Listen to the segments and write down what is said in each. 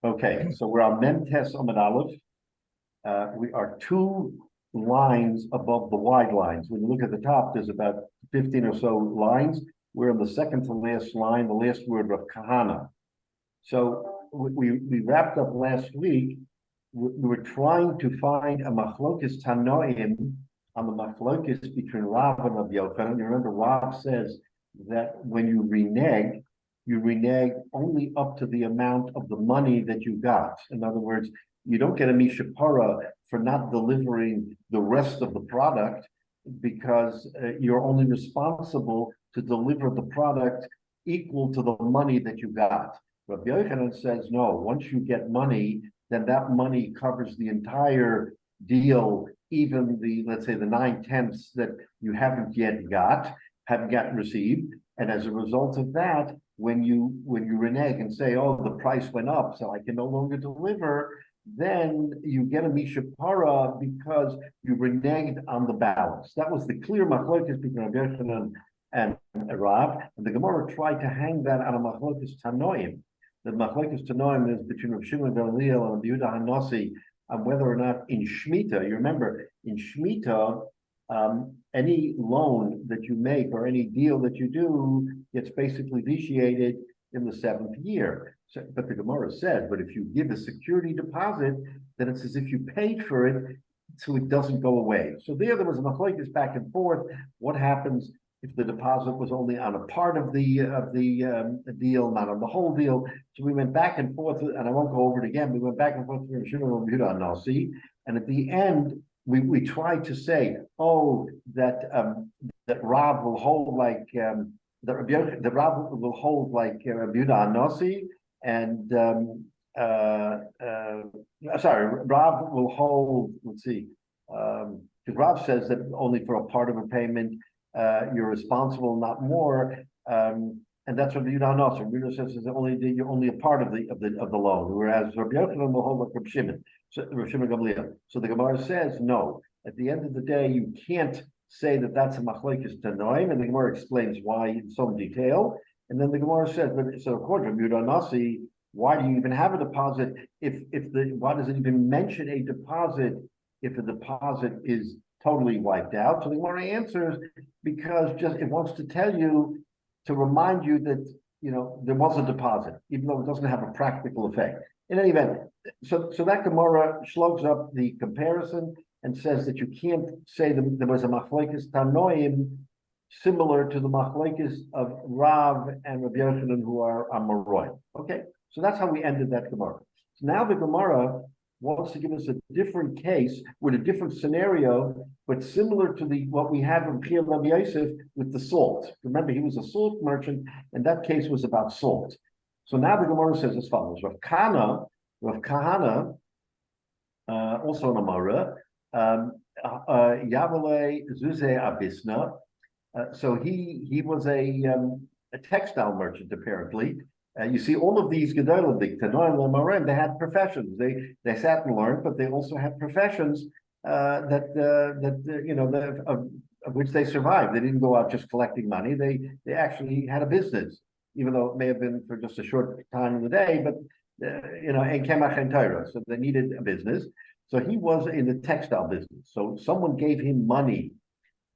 Okay, so we're on Mem-Tes Amud Aleph. We are two lines above the wide lines. When you look at the top, there's about 15 or so lines. We're in the second to last line, the last word of Kahana. So we wrapped up last week. We were trying to find a machlokes tanoim on the machlokes between Rav and Rabbi Yochanan. You remember Rav says that when you renege only up to the amount of the money that you got. In other words, you don't get a mishapara for not delivering the rest of the product because you're only responsible to deliver the product equal to the money that you got. Rabbi Yochanan says, no, once you get money, then that money covers the entire deal, even let's say the 9/10 that you haven't received. And as a result of that, when you renege and say, oh, the price went up, so I can no longer deliver, then you get a mishapara because you reneged on the balance. That was the clear machlokes between Rabbi Yochanan and Rav. And the Gemara tried to hang that on a machlokes tanoim. The machlokes tanoim is between Rav Shimon ben Gamliel and Rabbi Yehuda Hanasi on whether or not in Shemitah, you remember, in Shemitah, any loan that you make or any deal that you do gets basically vitiated in the 7th year. So, but the Gemara said, but if you give a security deposit, then it's as if you paid for it, so it doesn't go away. So there was a machlokes back and forth. What happens if the deposit was only on a part of the deal, not on the whole deal? So we went back and forth, and I won't go over it again. We went back and forth with Rav Shimon ben Yehuda Hanasi, and at the end, we tried to say, that Rav will hold like that Rav will hold like Rabbi Yehuda Hanasi, and Rav will hold. Let's see, because Rav says that only for a part of a payment you're responsible, not more. And that's what Rabbi Yehuda Hanasi. Rabbi Yehuda says you're only a part of the loan, whereas Rabbi Yochanan will hold like Rabbi Shimon. So Rav Shimon Gamliel. So the Gemara says no. At the end of the day, you can't say that that's a machlokes tanoim, and the Gemara explains why in some detail. And then the Gemara says, so according to Rabbi Yehuda Hanasi, why do you even have a deposit why does it even mention a deposit if a deposit is totally wiped out? So the Gemara answers because just it wants to tell you, to remind you that there was a deposit, even though it doesn't have a practical effect. In any event, so that Gemara slugs up the comparison and says that you can't say that there was a machlokes tanoim similar to the machlokes of Rav and Rabbi Yochanan who are Amoraim. Okay, so that's how we ended that Gemara. So now the Gemara wants to give us a different case with a different scenario, but similar to what we had from Pia Rabbi Yosef with the salt. Remember, he was a salt merchant, and that case was about salt. So now the Gemara says as follows: Rav Kahana, also an Amara, Yavale Zuze Abisna. So he was a textile merchant apparently. You see, all of these Gedolim, the Tanoim, Lamarim, they had professions. They sat and learned, but they also had professions of which they survived. They didn't go out just collecting money. They actually had a business, even though it may have been for just a short time in the day. But and Kemach and Torah, so they needed a business. So he was in the textile business. So someone gave him money,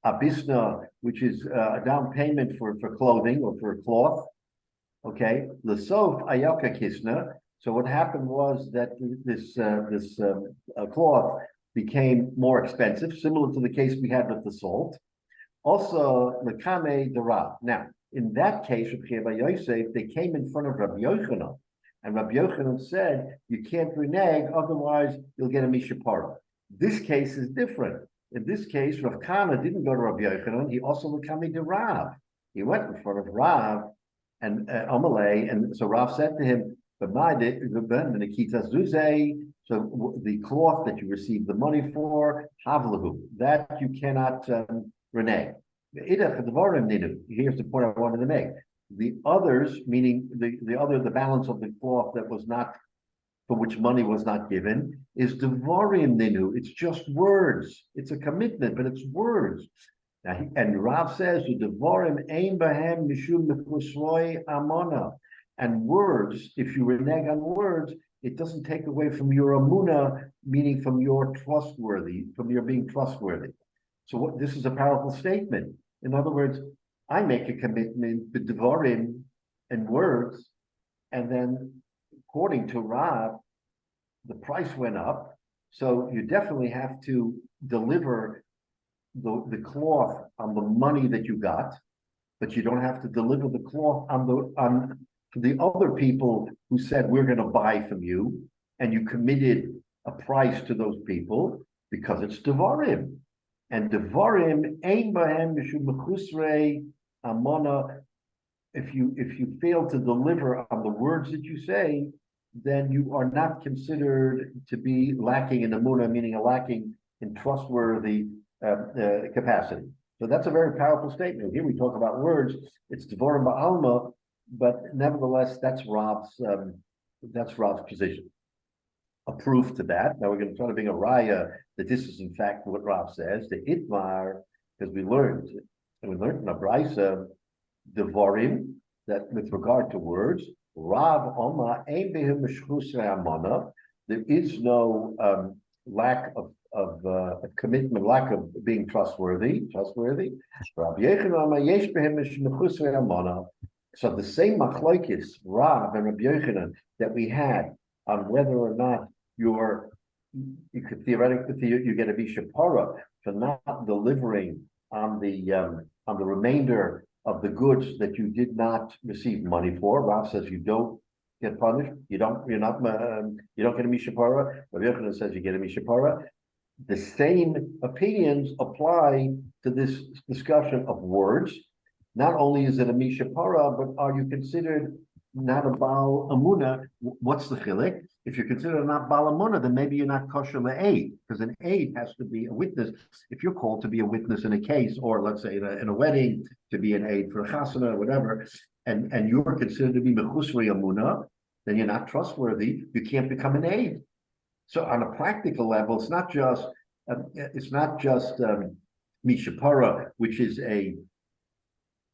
abisna, which is a down payment for clothing or for cloth. Okay, L'sof ayaka kisna. So what happened was that this cloth became more expensive, similar to the case we had with the salt. Also, lekame derav. Now, in that case, Rabbi Yosef, they came in front of Rabbi Yochanan, and Rabbi Yochanan said, "You can't renege, otherwise you'll get a mishapara." This case is different. In this case, Rav Kana didn't go to Rabbi Yochanan; he also lekame derav. He went in front of Rav and Amalei, and so Rav said to him, so the cloth that you received the money for, havlahu, that you cannot renege. Here's the point I wanted to make. The others, meaning the balance of the cloth that was not, for which money was not given, is devarim ninu. It's just words. It's a commitment, but it's words. And Rav says, "Devarim ein bahem mishum nefusroi amona," And words, if you renege on words, it doesn't take away from your amuna, meaning from your being trustworthy. So this is a powerful statement. In other words, I make a commitment with devarim and words, and then according to Rab, the price went up. So you definitely have to deliver the cloth on the money that you got, but you don't have to deliver the cloth on the other people who said we're going to buy from you, and you committed a price to those people because it's devarim, and devarim ein bahem mishum mechusrei amana. If you fail to deliver on the words that you say, then you are not considered to be lacking in amuna, meaning a lacking in trustworthy capacity. So that's a very powerful statement. Here we talk about words. It's devarim ba'alma, but nevertheless, that's Rab's position. A proof to that. Now we're going to try to bring a raya that this is in fact what Rab says. The itmar, because we learned in the Braisa, devarim, that with regard to words, Rab Oma ein behim meshchusrei amana. There is no lack of commitment, lack of being trustworthy. Rabbi Yochanan yesh behem meshchusrei amana. So the same machlokes, Rab and Rabbi Yochanan, that we had on whether or not you could theoretically you get a bishapara for not delivering on the remainder of the goods that you did not receive money for. Rab says you don't get punished. You don't get a mishapara. Rabbi Yochanan says you get a mishapara. The same opinions apply to this discussion of words. Not only is it a mishapara, but are you considered not a Baal Amuna? What's the chilik? If you're considered not Baal Amuna, then maybe you're not kosher le'aid, because an aid has to be a witness. If you're called to be a witness in a case, or let's say in a wedding, to be an aid for a chasana or whatever, and you're considered to be mechusrei Amuna, then you're not trustworthy. You can't become an aid. So on a practical level, it's not just mishapara, which is a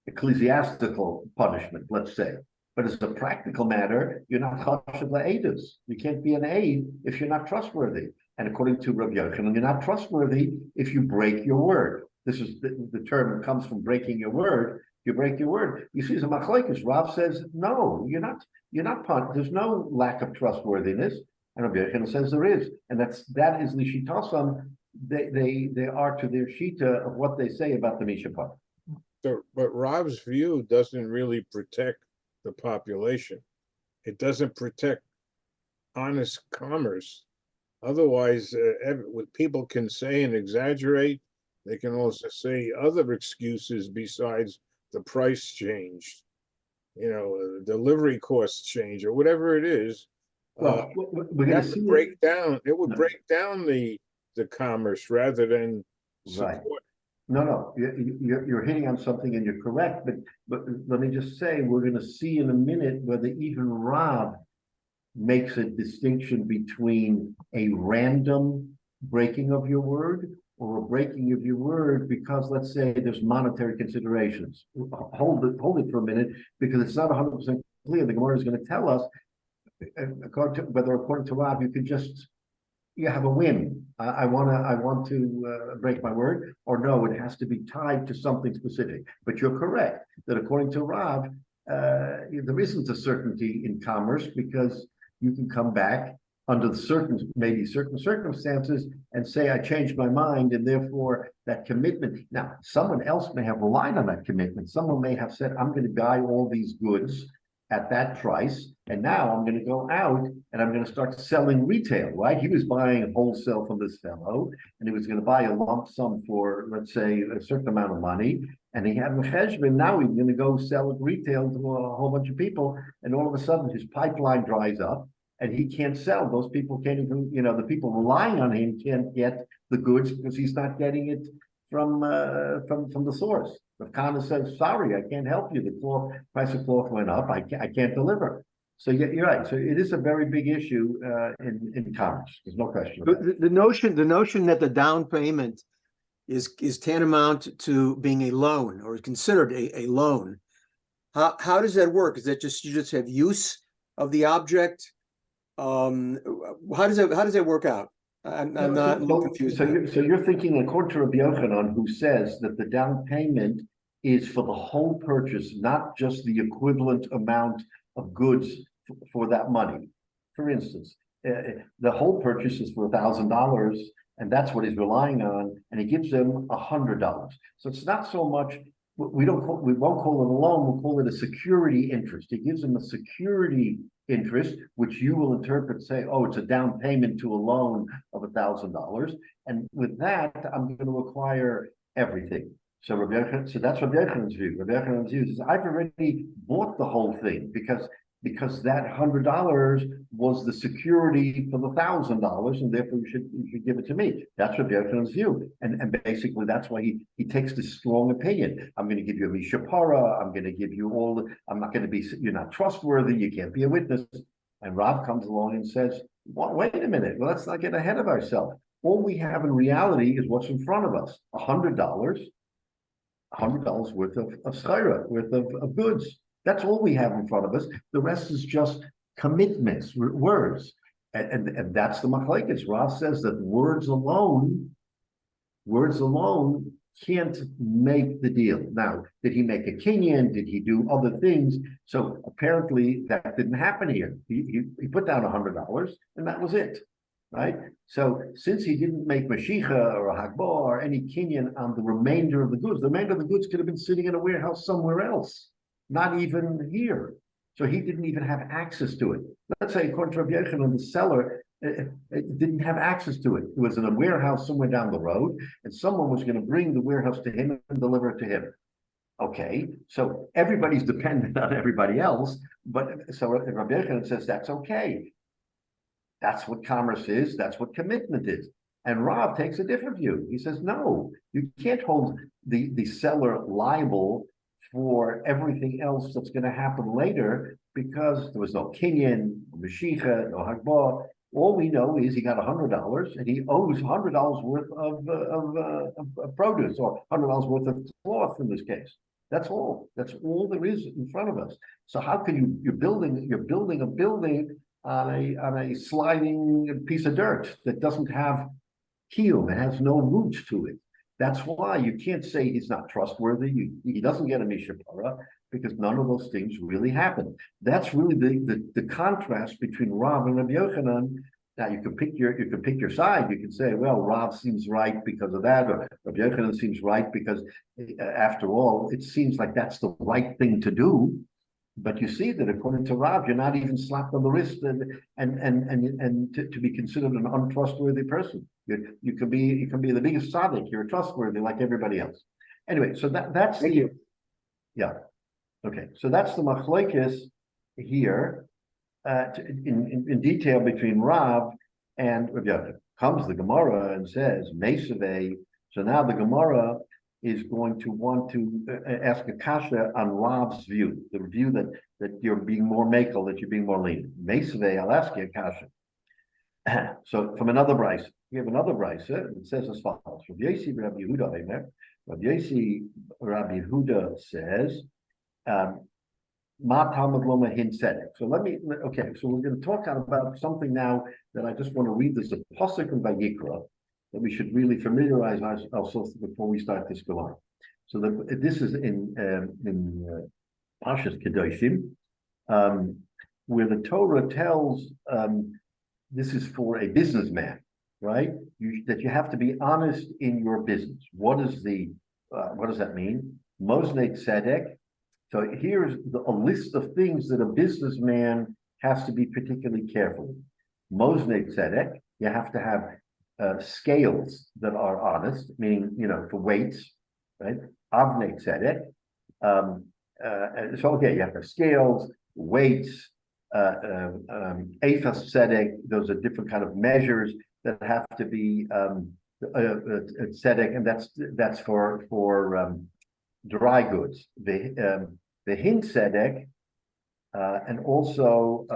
ecclesiastical punishment, let's say. But as a practical matter, you're not chashav la'edus. You can't be an aid if you're not trustworthy. And according to Rabbi Yochanan, you're not trustworthy if you break your word. This is the term that comes from breaking your word. You break your word. You see, as a machlokes, Rav says, no, you're not punished. There's no lack of trustworthiness. And Rabbi Yochanan says there is. And that is lishitasam. They are to their shita of what they say about the mishapah. So, but Rob's view doesn't really protect the population. It doesn't protect honest commerce. Otherwise, what people can say and exaggerate, they can also say other excuses besides the price changed, delivery costs change, or whatever it is. Well, we're going to see break down. It would break down the commerce rather than support. Right. No, you're hitting on something, and you're correct. But let me just say, we're going to see in a minute whether even Rav makes a distinction between a random breaking of your word or a breaking of your word because, let's say, there's monetary considerations. Hold it for a minute, because it's not 100% clear. The Gemara is going to tell us according to Rav, you have a whim. I want to break my word, or no, it has to be tied to something specific. But you're correct that according to Rav, there isn't a certainty in commerce, because you can come back under certain circumstances and say, I changed my mind, and therefore that commitment. Now, someone else may have relied on that commitment. Someone may have said, I'm going to buy all these goods at that price, and now I'm going to go out and I'm going to start selling retail, right? He was buying wholesale from this fellow, and he was going to buy a lump sum for, let's say, a certain amount of money, and he had mecheshbon. Now he's going to go sell it retail to a whole bunch of people, and all of a sudden his pipeline dries up, and he can't sell. Those people can't even, the people relying on him can't get the goods because he's not getting it from the source. If Kana says, sorry, I can't help you. The price of cloth went up. I can't deliver. So you're right. So it is a very big issue in commerce. There's no question about it. The notion that the down payment is tantamount to being a loan, or is considered a loan, How does that work? Is that just, you just have use of the object? How does that work out? I'm not, I'm a little confused. So you're thinking according to Rabbi Yochanan, who says that the down payment is for the whole purchase, not just the equivalent amount of goods for that money. For instance, the whole purchase is for $1,000, and that's what he's relying on, and he gives them $100. So it's not so much. We won't call it a loan. We'll call it a security interest. He gives them a security interest, which you will interpret, say, oh, it's a down payment to a loan of $1,000, and with that, I'm going to acquire everything. So that's Rabbi Yochanan's view. Rabbi Yochanan's view is, I've already bought the whole thing because that $100 was the security for the $1,000, and therefore you should give it to me. That's Rabbi Yochanan's view, and basically that's why he takes this strong opinion. I'm going to give you a mishapara. I'm going to give you all. I'm not going to be. You're not trustworthy. You can't be a witness. And Rav comes along and says, well, wait a minute. Well, let's not get ahead of ourselves. All we have in reality is what's in front of us: $100, $100 worth of schira, worth of goods. That's all we have in front of us. The rest is just commitments, words. And that's the machlekes. Rav says that words alone can't make the deal. Now, did he make a kinyan? Did he do other things? So apparently that didn't happen here. He put down $100 and that was it, right? So since he didn't make mashicha or a hagbah or any kinyan on the remainder of the goods could have been sitting in a warehouse somewhere else. Not even here. So he didn't even have access to it. Let's say, according to Rabbi Yochanan, the seller didn't have access to it. It was in a warehouse somewhere down the road, and someone was going to bring the warehouse to him and deliver it to him. Okay, so everybody's dependent on everybody else, but so Rabbi Yochanan says that's okay. That's what commerce is, that's what commitment is. And Rav takes a different view. He says, no, you can't hold the seller liable for everything else that's going to happen later, because there was no kinyan, no mashicha, no hagbah. All we know is he got $100 and he owes $100 worth of produce, or $100 worth of cloth in this case. That's all. That's all there is in front of us. So how can you're building a building on a sliding piece of dirt that doesn't have keel, it has no roots to it. That's why you can't say he's not trustworthy. He doesn't get a mishapara because none of those things really happen. That's really the contrast between Rav and Rabbi Yochanan. Now you can pick your side. You can say, well, Rav seems right because of that, or Rabbi Yochanan seems right because, after all, it seems like that's the right thing to do. But you see that according to Rav, you're not even slapped on the wrist and to be considered an untrustworthy person. You can be the biggest tzaddik. You're trustworthy like everybody else. Anyway, so that's Thank you. Yeah. Okay, so that's the machlekes here in detail between Rav and Rabbi Yochanan. Comes the Gemara and says Meisavei. So now the Gemara is going to want to ask a kasha on Rav's view, the view that you're being more makel, that you're being more lenient. Meisavei, I'll ask you a kasha. So from another brisa, we have another brisa. It says as follows: Rabbi Yossi Rabbi Yehuda, Rabbi Yossi Rabbi Yehuda says, Ma Talmud Loma Hin Tzedek. So so we're going to talk about something now that I just want to read. There's a pasuk in Vayikra that we should really familiarize ourselves before we start this Gemara. So this is in Parshas Kedoshim, where the Torah tells this is for a businessman, right? That you have to be honest in your business. What does that mean? Moznei Tzedek. So here's a list of things that a businessman has to be particularly careful. Moznei Tzedek, you have to have scales that are honest, meaning, for weights, right? Avnei Tzedek. You have to have scales, weights, Ephas Tzedek. Those are different kind of measures that have to be Tzedek, and that's for dry goods. The Hin Tzedek, and also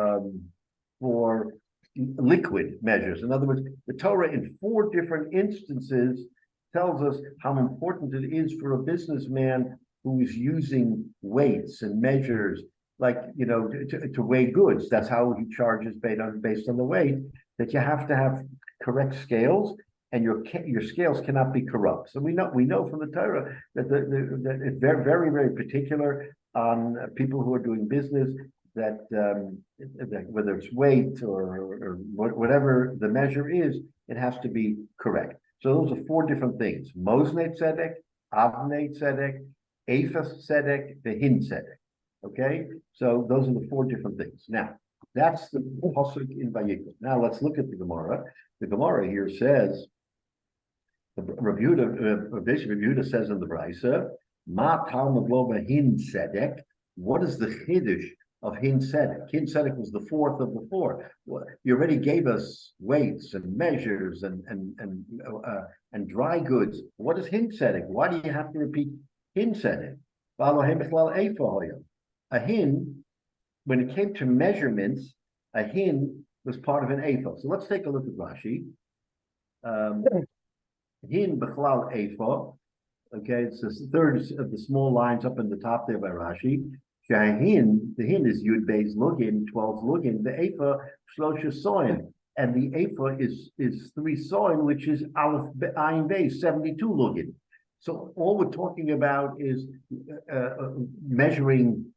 for liquid measures. In other words, the Torah in 4 different instances tells us how important it is for a businessman who is using weights and measures, like, to weigh goods. That's how he charges based on the weight, that you have to have correct scales, and your scales cannot be corrupt. So we know from the Torah that that it's very, very, very particular on people who are doing business, that whether it's weight or whatever the measure is, it has to be correct. So those are 4 different things: Mosne Tzedek, Avnei Tzedek, Ephas Tzedek, Vehin Tzedek. Okay, so those are the 4 different things. Now, that's the pasuk in Vayikra. Now let's look at the Gemara. The Gemara here says, Rabbi Yehuda says in the Brisa, Ma Talmud Lo Vehin Tzedek. What is the chiddush of Hin Tzedek? Hin Tzedek was the 4th of the 4. You already gave us weights and measures and dry goods. What is Hin Tzedek? Why do you have to repeat Hin Tzedek? A hin, when it came to measurements, a hin was part of an ephah. So let's take a look at Rashi. Hin b'chlal ephah. Okay, it's the third of the small lines up in the top there by Rashi. The hin is Yud Beis Lugin, 12 Lugin. The ephah Shlosha Soin, and the ephah is 3 Soin, which is Aleph Ayin Beis, 72 Lugin. So all we're talking about is measuring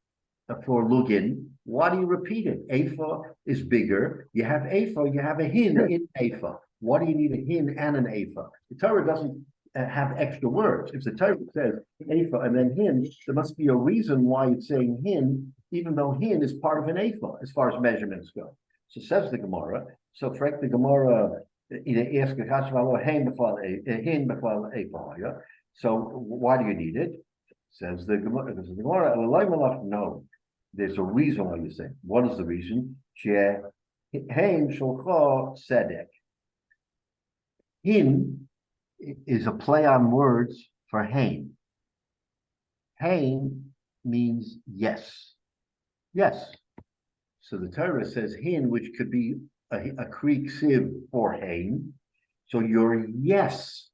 for Lugin. Why do you repeat it? Ephah is bigger. You have ephah, you have a hin in ephah. Why do you need a hin and an ephah? The Torah doesn't have extra words. If the Torah says ephah and then hin, there must be a reason why it's saying hin, even though hin is part of an ephah as far as measurements go. So says the Gemara. So correct the Gemara. Ask a hin. So why do you need it? Says the Gemara. No, there's a reason why you say. What is the reason? Hin is a play on words for hain. Hain means yes. Yes. So the Torah says hin, which could be a Greek sieve for hain. So your yes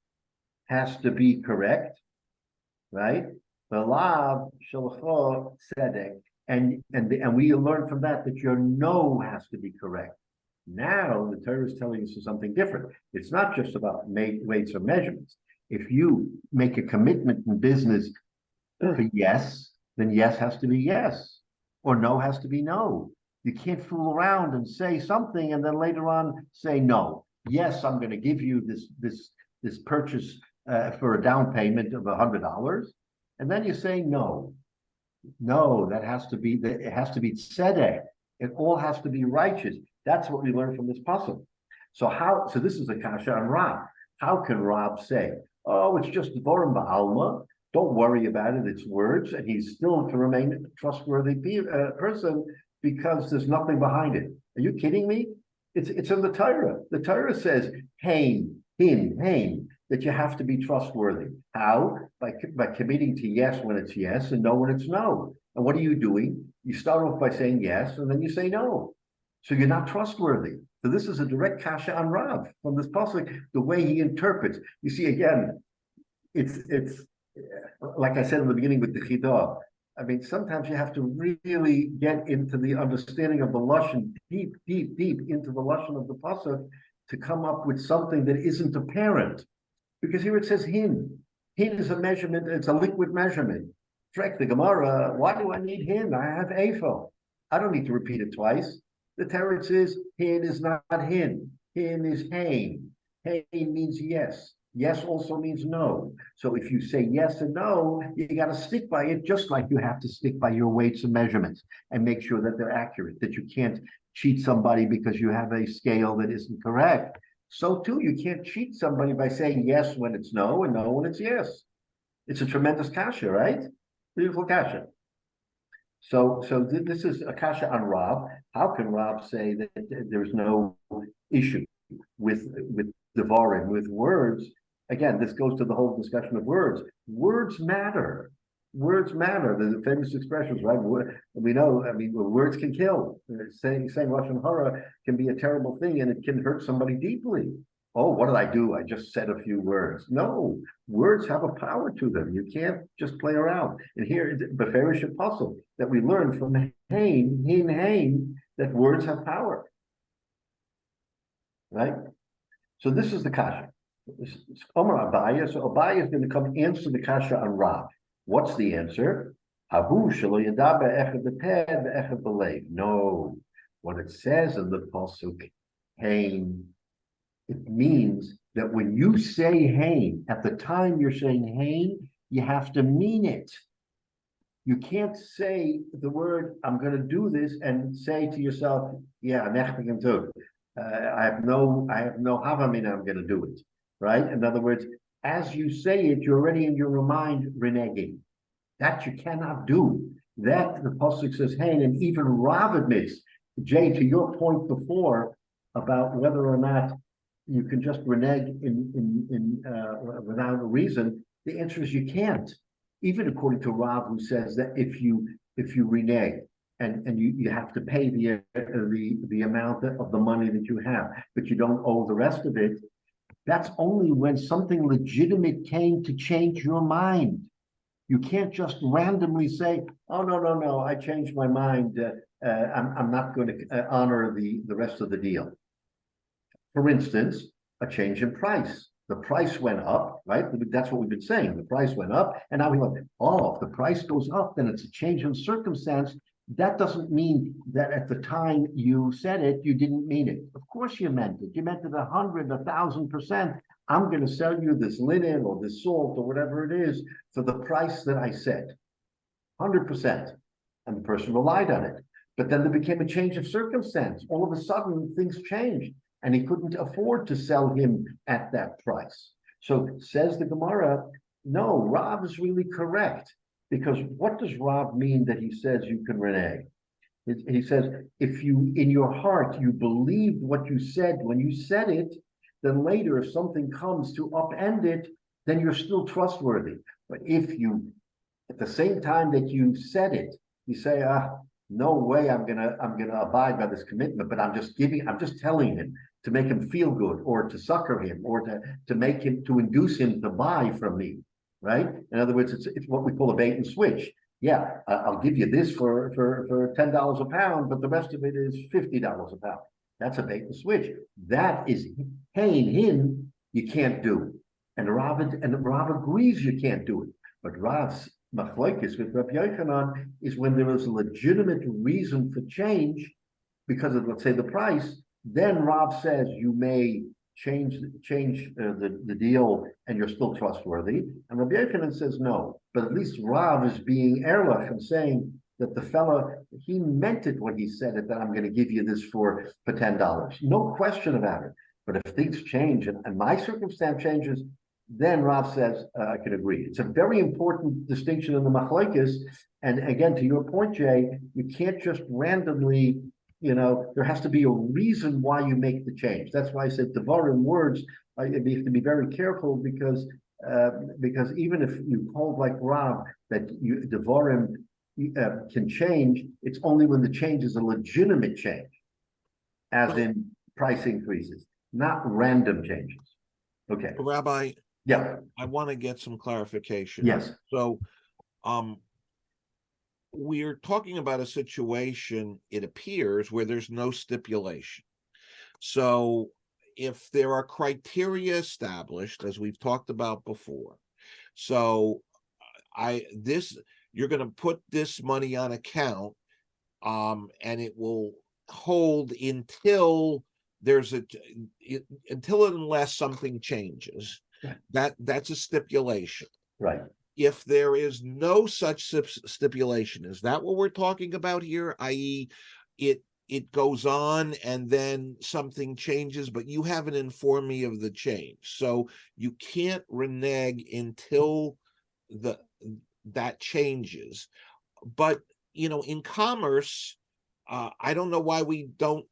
has to be correct, right? V'lav shalcha tzedek, and we learn from that your no has to be correct. Now the Torah is telling us something different. It's not just about weights or measurements. If you make a commitment in business for yes, then yes has to be yes, or no has to be no. You can't fool around and say something and then later on say no. Yes, I'm going to give you this purchase for a down payment of $100, and then you say no. No, that has to be it has to be tzedek. It all has to be righteous. That's what we learn from this pasuk. So this is a kasha on Rab. How can Rab say, oh, it's just Dvorim Ba'alma, don't worry about it, it's words, and he's still to remain a trustworthy person because there's nothing behind it? Are you kidding me? It's in the Torah. The Torah says, hain, that you have to be trustworthy. How? By committing to yes when it's yes and no when it's no. And what are you doing? You start off by saying yes, and then you say no. So you're not trustworthy. So this is a direct kasha on Rav from this pasuk, the way he interprets. You see, again, it's like I said in the beginning with the chidah. I mean, sometimes you have to really get into the understanding of the lashon, deep into the lashon of the pasuk to come up with something that isn't apparent. Because here it says hin. Hin is a measurement, it's a liquid measurement. Trek the Gemara, why do I need hin? I have ephah. I don't need to repeat it twice. The Torah says hin is not hin. Hin is hain. Hain means yes. Yes also means no. So if you say yes and no, you got to stick by it, just like you have to stick by your weights and measurements and make sure that they're accurate, that you can't cheat somebody because you have a scale that isn't correct. So too, you can't cheat somebody by saying yes when it's no and no when it's yes. It's a tremendous kasha, right? Beautiful kasha. So this is a kasha on Rav. How can Rav say that there's no issue with devarim, with words? Again, this goes to the whole discussion of words. Words matter. Words matter. There's a famous expressions, right? We know, I mean, words can kill. Saying Lashon Hara can be a terrible thing and it can hurt somebody deeply. oh, what did I do? I just said a few words. No, words have a power to them. You can't just play around. And here, Beferish Apostle, that we learn from Hain, that words have power. Right? So this is the kasha. Omar Abaya. So Abaya is going to come answer the kasha on Rav. What's the answer? No. What it says in the pasuk, Hain, it means that when you say Hain, at the time you're saying Hain, you have to mean it. You can't say the word, I'm going to do this, and say to yourself, yeah, I have no havamina, I'm going to do it. Right? In other words, as you say it, you're already in your mind reneging. That you cannot do. That the pasuk says, Hain, and even Rav admits, Jay, to your point before about whether or not you can just renege without a reason, the answer is you can't. Even according to Rav, who says that if you renege and you have to pay the amount of the money that you have, but you don't owe the rest of it, that's only when something legitimate came to change your mind. You can't just randomly say, "Oh no, I changed my mind. I'm not going to honor the rest of the deal." For instance, a change in price. The price went up, right? That's what we've been saying. The price went up, and now we went, oh, if the price goes up, then it's a change in circumstance. That doesn't mean that at the time you said it, you didn't mean it. Of course you meant it. You meant it 100, 1,000%. I'm going to sell you this linen or this salt or whatever it is for the price that I said, 100%. And the person relied on it. But then there became a change of circumstance. All of a sudden, things changed, and he couldn't afford to sell him at that price. So says the Gemara, no, Rav is really correct. Because what does Rav mean that he says you can renege? He says, if you, in your heart, you believed what you said when you said it, then later if something comes to upend it, then you're still trustworthy. But if you, at the same time that you said it, you say, no way I'm gonna abide by this commitment, but I'm just telling him to make him feel good, or to succor him, or to make him, to induce him to buy from me. Right? In other words, it's what we call a bait and switch. Yeah, I'll give you this for $10 a pound, but the rest of it is $50 a pound. That's a bait and switch. That is paying him. You can't do, and Rav agrees you can't do it. But Rav's machlokes with Rabbi Yochanan is when there is a legitimate reason for change because of, let's say, the price. Then Rav says you may change the deal and you're still trustworthy. And Rabbi Yochanan says no, but at least Rav is being erlich and saying that the fella, he meant it when he said it, that I'm going to give you this for $10. No question about it. But if things change and my circumstance changes, then Rav says, I can agree. It's a very important distinction in the machlokes. And again, to your point, Jay, you can't just randomly, there has to be a reason why you make the change. That's why I said devarim, words, you have to be very careful because even if you hold like Rav that devarim can change, it's only when the change is a legitimate change, as in price increases, not random changes. Okay. Rabbi, yeah, I want to get some clarification. Yes. So, we're talking about a situation, it appears, where there's no stipulation. So if there are criteria established, as we've talked about before, so you're going to put this money on account, and it will hold until unless something changes. Right. That's a stipulation. Right. If there is no such stipulation, is that what we're talking about here? I.e., it goes on and then something changes, but you haven't informed me of the change. So you can't renege until that changes. But, in commerce, I don't know why we don't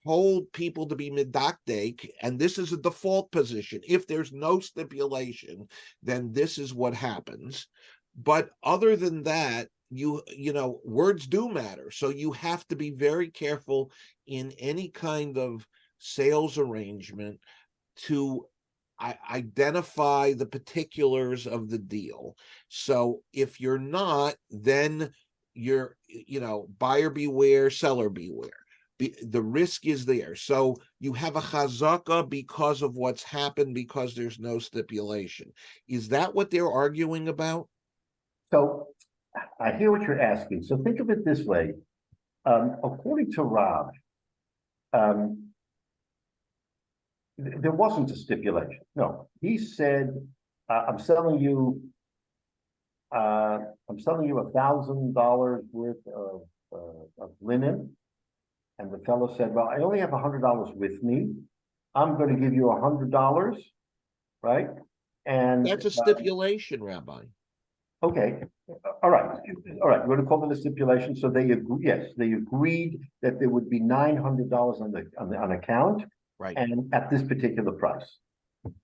hold people to be medakdek, and this is a default position. If there's no stipulation, then this is what happens. But other than that, words do matter. So you have to be very careful in any kind of sales arrangement to identify the particulars of the deal. So if you're not, then you're, buyer beware, seller beware. The risk is there. So you have a chazaka because of what's happened, because there's no stipulation. Is that what they're arguing about? So I hear what you're asking. So think of it this way. According to Rob, there wasn't a stipulation. No, he said, I'm selling you $1,000 worth of linen. And the fellow said, well, I only have $100 with me. I'm going to give you $100, right? And That's a stipulation, Rabbi. okay, all right. We're going to call it a stipulation. So they agree. Yes, they agreed that there would be $900 on account, right? And at this particular price.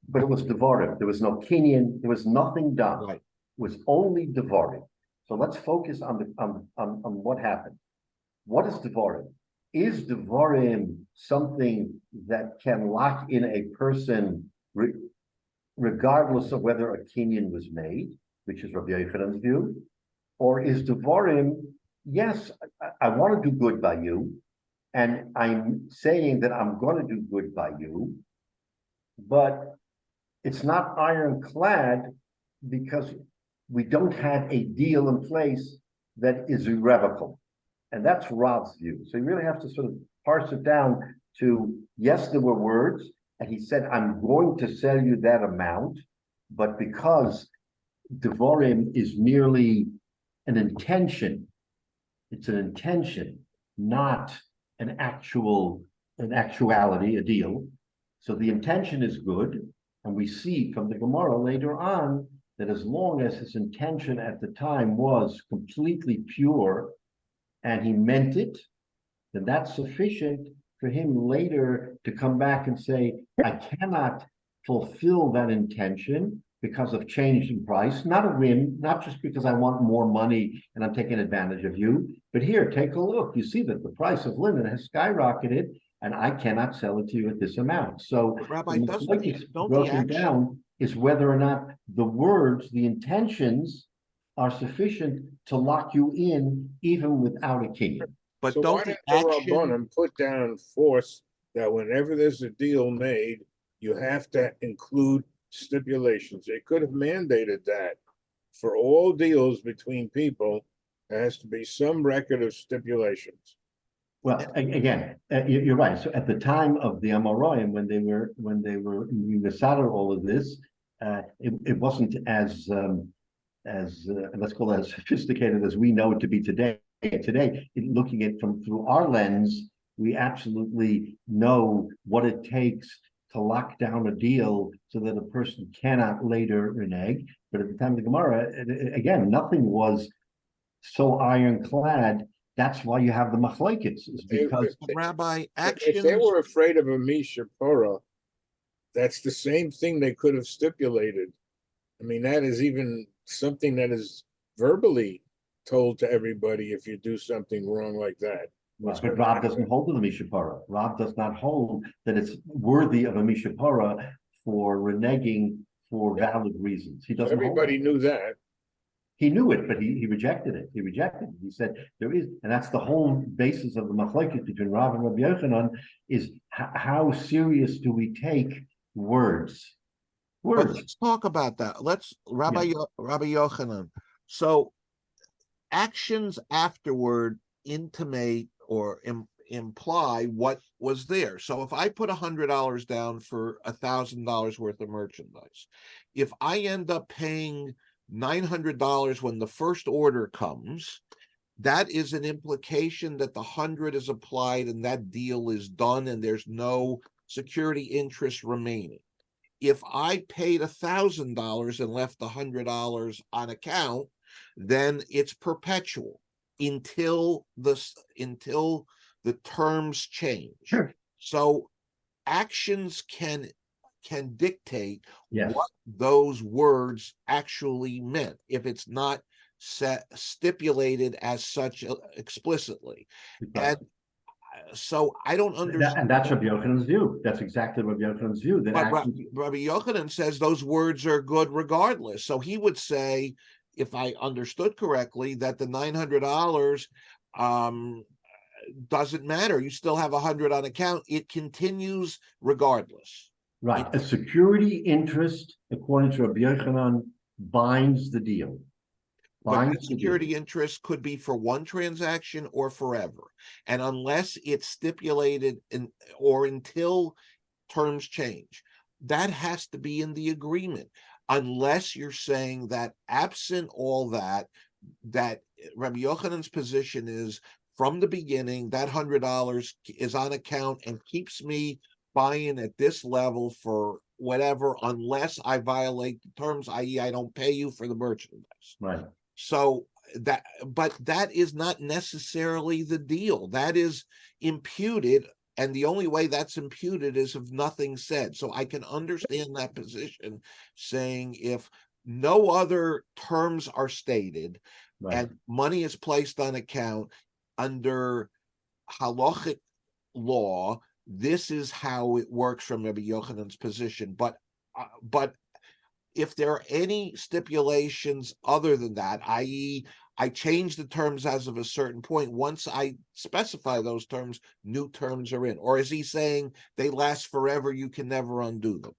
But it was devorim. There was no Kenyan. There was nothing done. Right. It was only devorim. So let's focus on what happened. What is devorim? Is devorim something that can lock in a person regardless of whether a Kenyan was made, which is Rabbi Yochanan's view, or is devorim, yes, I want to do good by you, and I'm saying that I'm going to do good by you, but it's not ironclad because we don't have a deal in place that is irrevocable. And that's Rob's view. So you really have to sort of parse it down to, yes, there were words, and he said, I'm going to sell you that amount, but because devorim is merely an intention, it's an intention, not an actuality, a deal. So the intention is good, and we see from the Gemara later on that as long as his intention at the time was completely pure, and he meant it, then that's sufficient for him later to come back and say, I cannot fulfill that intention because of change in price, not a whim, not just because I want more money and I'm taking advantage of you, but here, take a look. You see that the price of linen has skyrocketed and I cannot sell it to you at this amount. So Rabbi, don't broken the action down is whether or not the words, the intentions are sufficient to lock you in even without a kinyan. But so don't the Rabbanim put down force that whenever there's a deal made, you have to include stipulations? They could have mandated that for all deals between people. There has to be some record of stipulations. Well, again, you're right. So at the time of the Amoraim, when they were Mesader all of this, it wasn't as let's call it as sophisticated as we know it to be today. Today, looking at through our lens, we absolutely know what it takes to lock down a deal so that a person cannot later renege. But at the time of the Gemara, again, nothing was so ironclad. That's why you have the machlekes, is because Rabbi, if they were afraid of a mishapora, that's the same thing they could have stipulated. I mean, that is even something that is verbally told to everybody if you do something wrong like that. Right, but Rob doesn't hold to the mishapora. Rob does not hold that it's worthy of a mishapora for reneging for valid reasons. He doesn't. Everybody knew that. He knew it, but he rejected it. He rejected it. He said there is, and that's the whole basis of the machlekes between Rav and Rabbi Yochanan is how serious do we take words? But let's talk about that. Rabbi Yochanan. So actions afterward intimate or imply what was there. So if I put $100 down for $1,000 worth of merchandise, if I end up paying $900 when the first order comes, that is an implication that the 100 is applied and that deal is done and there's no security interest remaining. If I paid $1,000 and left $100 on account, then it's perpetual until the terms change. Sure. So actions can dictate yes. what those words actually meant if it's not stipulated as such explicitly. Right. So I don't understand. And that's Rabbi Yochanan's view. That's exactly Rabbi Yochanan's view. That But actually, Rabbi Yochanan says those words are good regardless. So he would say, if I understood correctly, that the $900 doesn't matter. You still have 100 on account. It continues regardless. right, a security interest, according to Rabbi Yochanan, binds the deal. But that Binds the deal. security interest could be for one transaction or forever. And unless it's stipulated or until terms change, that has to be in the agreement. Unless you're saying that absent all that Rabbi Yochanan's position is from the beginning, that $100 is on account and keeps me buying at this level for whatever, unless I violate the terms, i.e. I don't pay you for the merchandise. Right. So but that is not necessarily the deal. That is imputed, and the only way that's imputed is if nothing's said. So I can understand that position, saying if no other terms are stated, Right. and money is placed on account under halachic law, this is how it works from Rabbi Yochanan's position. But if there are any stipulations other than that, i.e., I change the terms as of a certain point, once I specify those terms, new terms are in. Or is he saying they last forever, you can never undo them?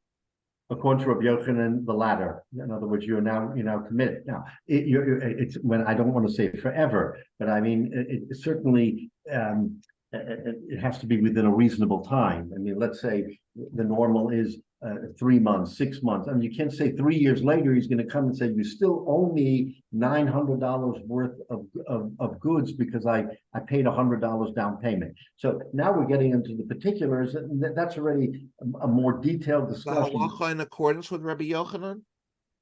According to Rabbi Yochanan, the latter. In other words, you're now committed. Now, it's when I don't want to say forever, but I mean it certainly it has to be within a reasonable time. I mean, let's say the normal is 3 months, 6 months. I mean, you can't say 3 years later he's going to come and say you still owe me $900 worth of goods because I paid $100 down payment. So now we're getting into the particulars. That's already a more detailed Is the discussion. halacha in accordance with Rabbi Yochanan?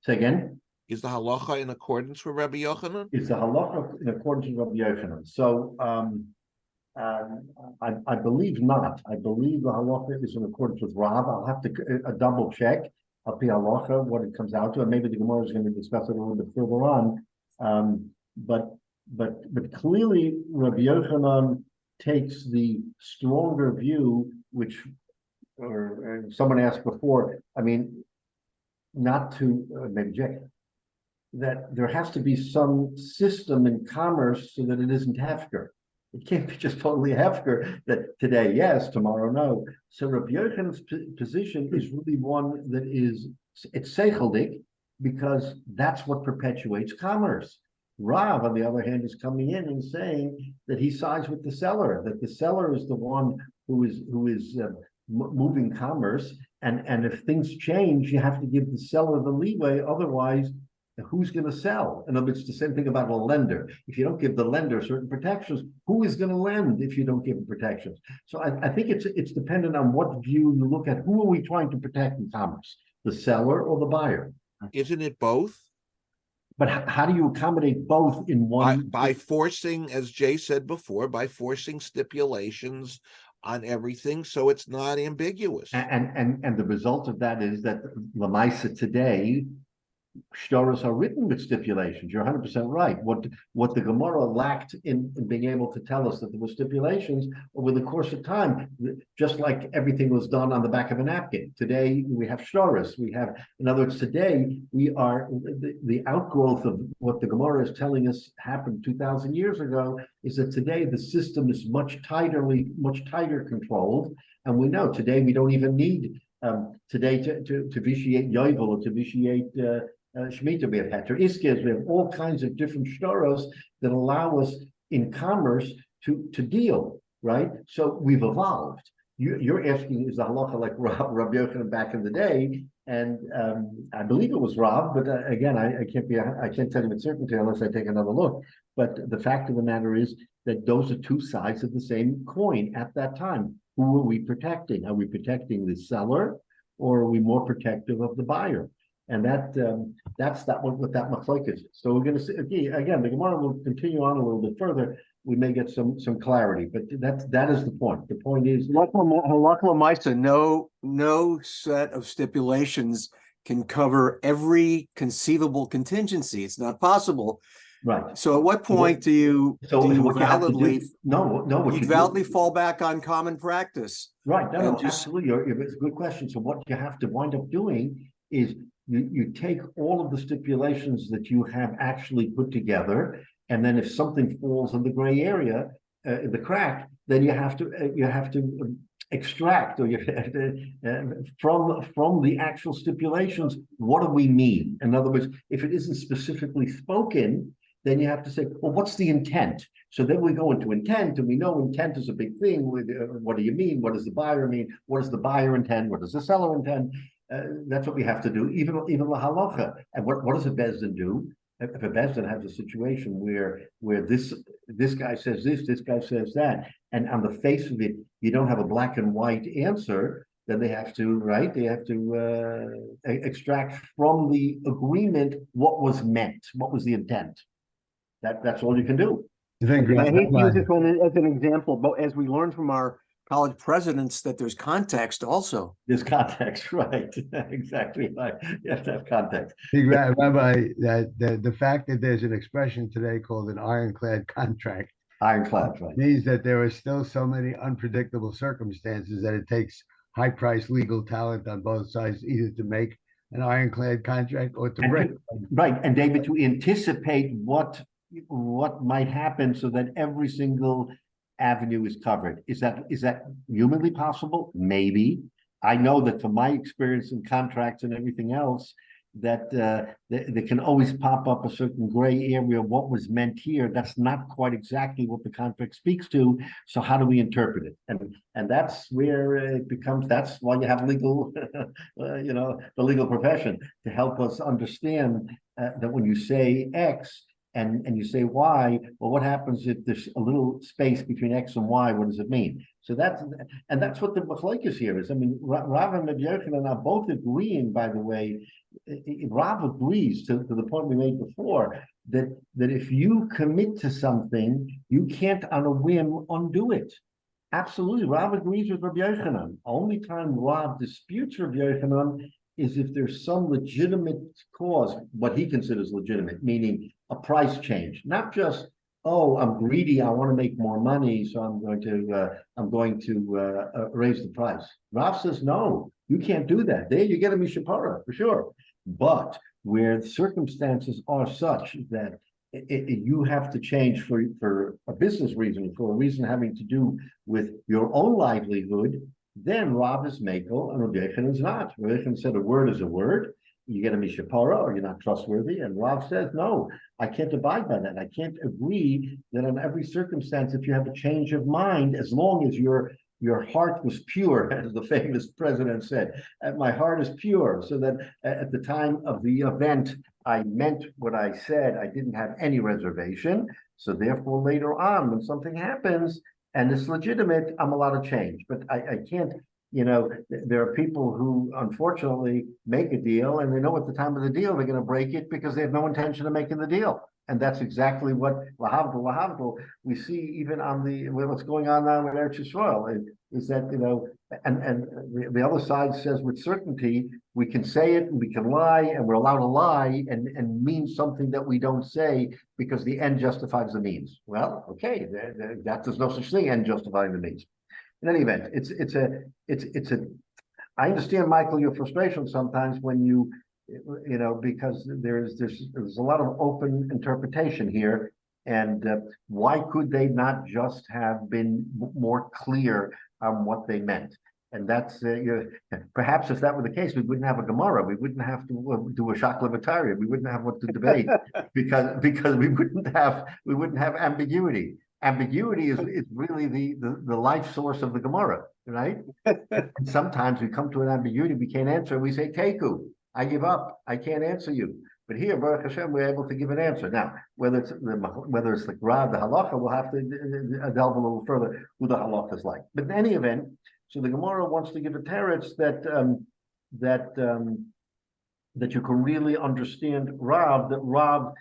Say again? Is the halacha in accordance with Rabbi Yochanan? Is the halacha in accordance with Rabbi Yochanan? So I believe not. I believe the halacha is in accordance with Rav. I'll have to double check al pi halacha what it comes out to, and maybe the Gemara is going to discuss it a little bit further on. But clearly Rabbi Yochanan takes the stronger view, which, or someone asked before. I mean, not to maybe Jay, that there has to be some system in commerce so that it isn't hefker. It can't be just totally hefker that today yes, tomorrow no. So Rabbi Yochanan's position is really one that is, it's seichelic, because that's what perpetuates commerce. Rav, on the other hand, is coming in and saying that he sides with the seller, that the seller is the one who is moving commerce, and if things change, you have to give the seller the leeway. Otherwise, who's going to sell? In other words, it's the same thing about a lender. If you don't give the lender certain protections, who is going to lend if you don't give them protections? So I think it's dependent on what view you look at. Who are we trying to protect in commerce? The seller or the buyer? Isn't it both? But how do you accommodate both in one? By forcing, as Jay said before, by forcing stipulations on everything, so it's not ambiguous. And the result of that is that Lamaisa today, shtoros are written with stipulations. You're 100% right. What the Gemara lacked in being able to tell us that there were stipulations over the course of time, just like everything was done on the back of a napkin. Today we have shtoros. We have, in other words, today we are the outgrowth of what the Gemara is telling us happened 2,000 years ago. Is that today the system is much tighter controlled, and we know today we don't even need today to vitiate yovel or to vitiate Shemitah. We have heter iskes, we have all kinds of different shtoros that allow us in commerce to deal, right? So we've evolved. You're asking, is the halacha like Rabbi Yochanan back in the day? And I believe it was Rav, but again, I can't tell you with certainty unless I take another look. But the fact of the matter is that those are two sides of the same coin at that time. Who are we protecting? Are we protecting the seller, or are we more protective of the buyer? And that's what that machlokes is. So we're going to see again. The Gemara will continue on a little bit further. We may get some clarity, but that is the point. The point is, Halakha l'maisa, no set of stipulations can cover every conceivable contingency. It's not possible. Right. So at what point do you So do you what you have to do- validly what you you validly do- fall back on common practice? Right, no, and no, just- absolutely. It's a good question. So what you have to wind up doing is you take all of the stipulations that you have actually put together, and then if something falls in the gray area, in the crack, then you have to extract, or you have to, from the actual stipulations, what do we mean? In other words, if it isn't specifically spoken, then you have to say, well, what's the intent? So then we go into intent, and we know intent is a big thing. What do you mean? What does the buyer mean? What does the buyer intend? What does the seller intend? That's what we have to do, even the halacha. And what does a bezdin do? If a bezdin has a situation where this guy says this guy says that, and on the face of it, you don't have a black and white answer, then they have to, right? They have to extract from the agreement what was meant, what was the intent. That's all you can do. I think I hate to use Rabbi, this one as an example, but as we learned from our college presidents, that there's context also. There's context, right? Exactly right. You have to have context. Rabbi, that the fact that there's an expression today called an ironclad contract Ironclad, right? means that there are still so many unpredictable circumstances that it takes high-priced legal talent on both sides either to make an ironclad contract or to break. Right, and David, to anticipate what might happen so that every single avenue is covered. Is that humanly possible? Maybe. I know that from my experience in contracts and everything else, that there can always pop up a certain gray area of what was meant here. That's not quite exactly what the contract speaks to. So how do we interpret it? And that's where it becomes, that's why you have legal, the legal profession to help us understand that when you say X, and you say Y, well, what happens if there's a little space between X and Y? What does it mean? So that's what the machlokes here is. I mean, Rav and Rabbi Yochanan are both agreeing, by the way. Rav agrees to the point we made before that if you commit to something, you can't on a whim undo it. Absolutely, Rav agrees with Rabbi Yochanan. Only time Rav disputes Rabbi Yochanan is if there's some legitimate cause, what he considers legitimate, meaning a price change, not just, oh, I'm greedy, I want to make more money, so I'm going to raise the price. Rav says, no, you can't do that. There you get a mishapara for sure. But where the circumstances are such that you have to change for a business reason, for a reason having to do with your own livelihood, then Rav is makel and Rabbi Yochanan is not. Rabbi Yochanan said a word is a word. You get a mishapara or you're not trustworthy. And Rav says, no, I can't abide by that. I can't agree that in every circumstance, if you have a change of mind, as long as your heart was pure, as the famous president said, my heart is pure, so that at the time of the event, I meant what I said. I didn't have any reservation. So therefore, later on, when something happens and it's legitimate, I'm allowed to change. But I can't, there are people who unfortunately make a deal and they know at the time of the deal they're going to break it because they have no intention of making the deal. And that's exactly what lahavdil we see even on what's going on now in Eretz Yisrael is that, and the other side says with certainty, we can say it and we can lie and we're allowed to lie and mean something that we don't say because the end justifies the means. Well, okay, there's no such thing, end justifying the means. In any event, I understand, Michael, your frustration sometimes when because there's a lot of open interpretation here, and why could they not just have been more clear on what they meant? And that's perhaps if that were the case, we wouldn't have a Gemara, we wouldn't have to do a Shak Levatarian, we wouldn't have what to debate because we wouldn't have ambiguity. Ambiguity is really the life source of the Gemara, right? And sometimes we come to an ambiguity we can't answer, and we say Teku. I give up. I can't answer you. But here, Baruch Hashem, we're able to give an answer. Now, whether it's the Rav, the halacha, we'll have to delve a little further who the halacha is like. But in any event, so the Gemara wants to give a teretz that you can really understand Rav. That Rav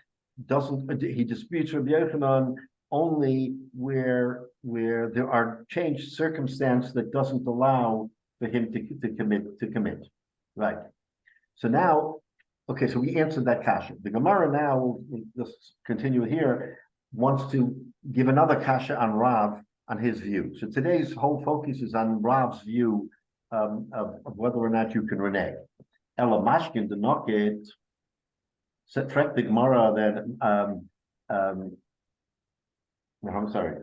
he disputes Rabbi Yochanan only where there are changed circumstance that doesn't allow for him to commit. Right. So now Okay, so we answered that kasha. The Gemara now, we'll just continue here, wants to give another kasha on Rav, on his view. So today's whole focus is on Rav's view of whether or not you can renege. Ella Mashkin the Nocket, track the Gemara that no, I'm sorry.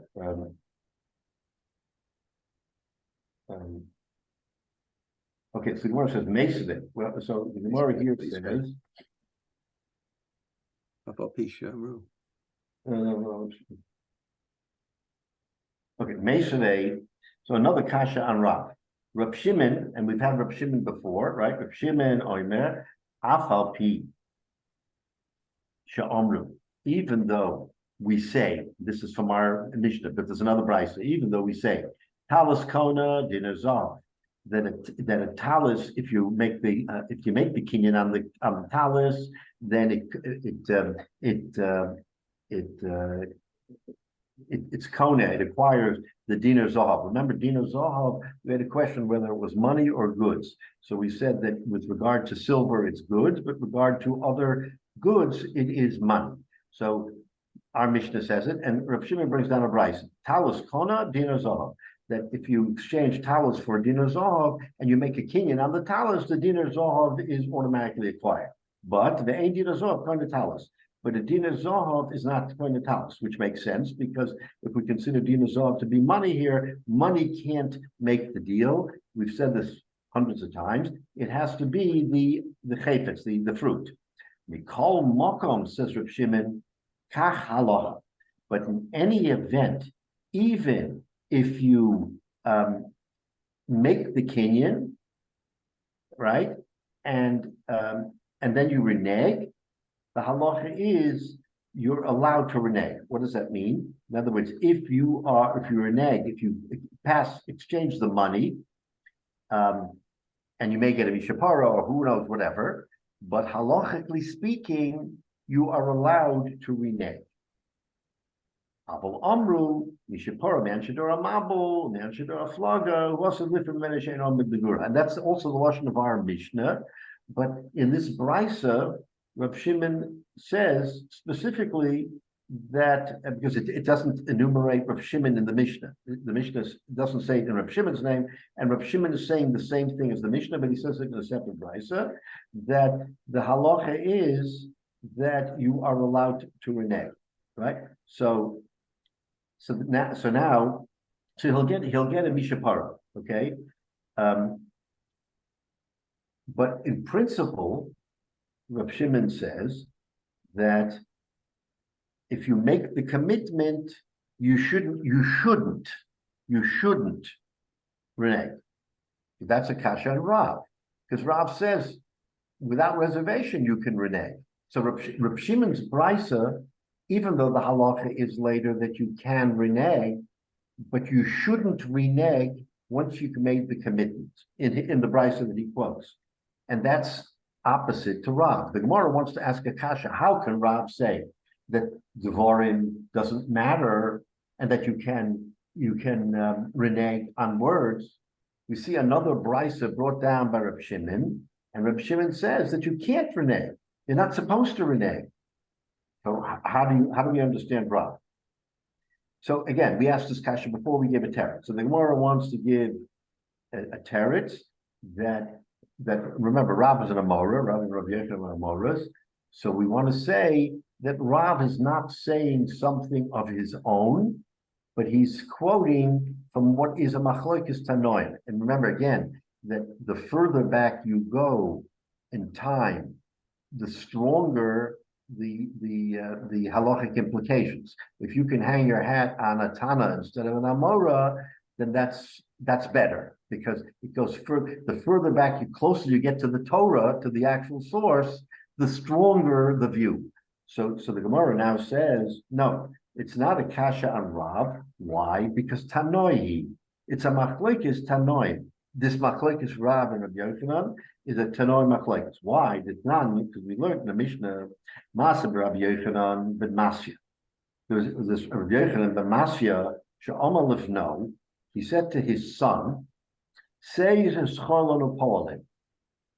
Okay, so the Gemara says Mesaveh. Well, so the Gemara here says. Okay, Mesaveh. So another kasha on Rav. Rab Shimon, and we've had Rab Shimon before, right? Rab Shimon Oimer Afal Pi Sha'omru. Even though we say, this is from our Mishnah, but there's another brisa. Even though we say Talis Kona Dinazar, that a talis, if you make the kinyan on the talis, then it's kona. It acquires the dinar zahav. Remember, dinar zahav. We had a question whether it was money or goods. So we said that with regard to silver, it's goods, but with regard to other goods, it is money. So our Mishnah says it, and Rav Shimon brings down a brisa. Talis kona dinar zahav. That if you exchange talis for dinar zahav and you make a kinyan on the talis, the dinar zahav is automatically acquired. But the ain't dinar zahav going to talis. But a dinar zahav is not going to talis, which makes sense because if we consider dinar zahav to be money here, money can't make the deal. We've said this hundreds of times. It has to be the chayfetz, the fruit. Mikol mokom, says Reb Shimon, kach halacha. But in any event, even if you make the kinyan, right, and then you renege, the halacha is you're allowed to renege. What does that mean? In other words, if you renege, if you exchange the money, and you may get a mishapara or who knows whatever, but halachically speaking, you are allowed to renege. Aval Amru, Mishapora, Manchadora Mabul, Manchadora Flaga, who also live from Menashe on Megdegura. And that's also the Lashon of our Mishnah. But in this Brisa, Rab Shimon says specifically that, because it doesn't enumerate Rab Shimon in the Mishnah. The Mishnah doesn't say it in Rab Shimon's name, and Rab Shimon is saying the same thing as the Mishnah, but he says it in a separate Brisa, that the halacha is that you are allowed to renege, right? So now he'll get a mishapara, okay? But in principle, Rab Shimon says that if you make the commitment, you shouldn't renege. That's a kasha on Rav, because Rav says without reservation you can renege. So Rab Shimon's brisa, even though the halacha is later that you can renege, but you shouldn't renege once you've made the commitment in the brisa that he quotes. And that's opposite to Rav. The Gemara wants to ask a kasha, how can Rav say that Devarim doesn't matter and that you can renege on words? We see another brisa brought down by Reb Shimon, and Reb Shimon says that you can't renege. You're not supposed to renege. So how do we understand Rav? So again, we asked this kasha before we gave a teretz. So the Gemara wants to give a teretz that remember Rav is an Amora, Rav and Rav Yechon are Amoras. So we want to say that Rav is not saying something of his own, but he's quoting from what is a machlokes tanoim. And remember again that the further back you go in time, the stronger the halachic implications. If you can hang your hat on a Tana instead of an Amora, then that's better, because it goes further. The further back, the closer you get to the Torah, to the actual source, the stronger the view. So the Gemara now says, no, it's not a kasha on Rav. Why? Because Tanoi, it's a machlokes Tanoi. This machlokes Rav and Rabbi Yochanan is a Tanoi machlokes. Why? Because we learned in the Mishnah, Masab Rabbi Yochanan ben Masya. There was this Rabbi Yochanan ben Masya, she'amar lifno. He said to his son, "Say his cholonu poalim."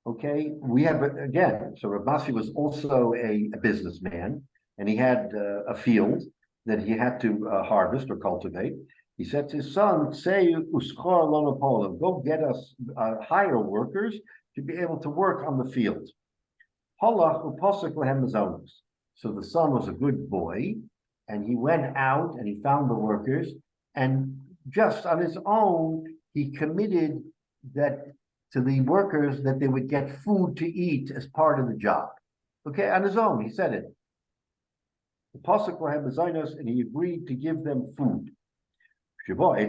Okay, we have, again, so Rav Massi was also a businessman, and he had a field that he had to harvest or cultivate. He said to his son, say, "Uschor lona polim, go get us hire workers to be able to work on the field." Halach uposek lehem mazonos. So the son was a good boy, and he went out and he found the workers, and just on his own, he committed that to the workers that they would get food to eat as part of the job. Okay, on his own, he said it. The pasuk lehem mazonos, and he agreed to give them food. He told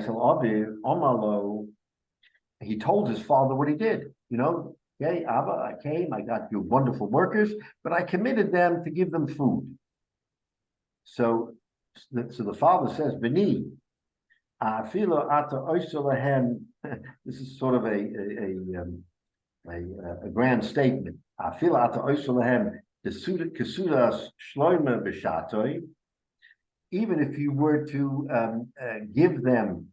his father what he did. Okay, Abba, I came, I got you wonderful workers, but I committed them to give them food. So the father says, Beni, this is sort of a grand statement. Even if you were to give them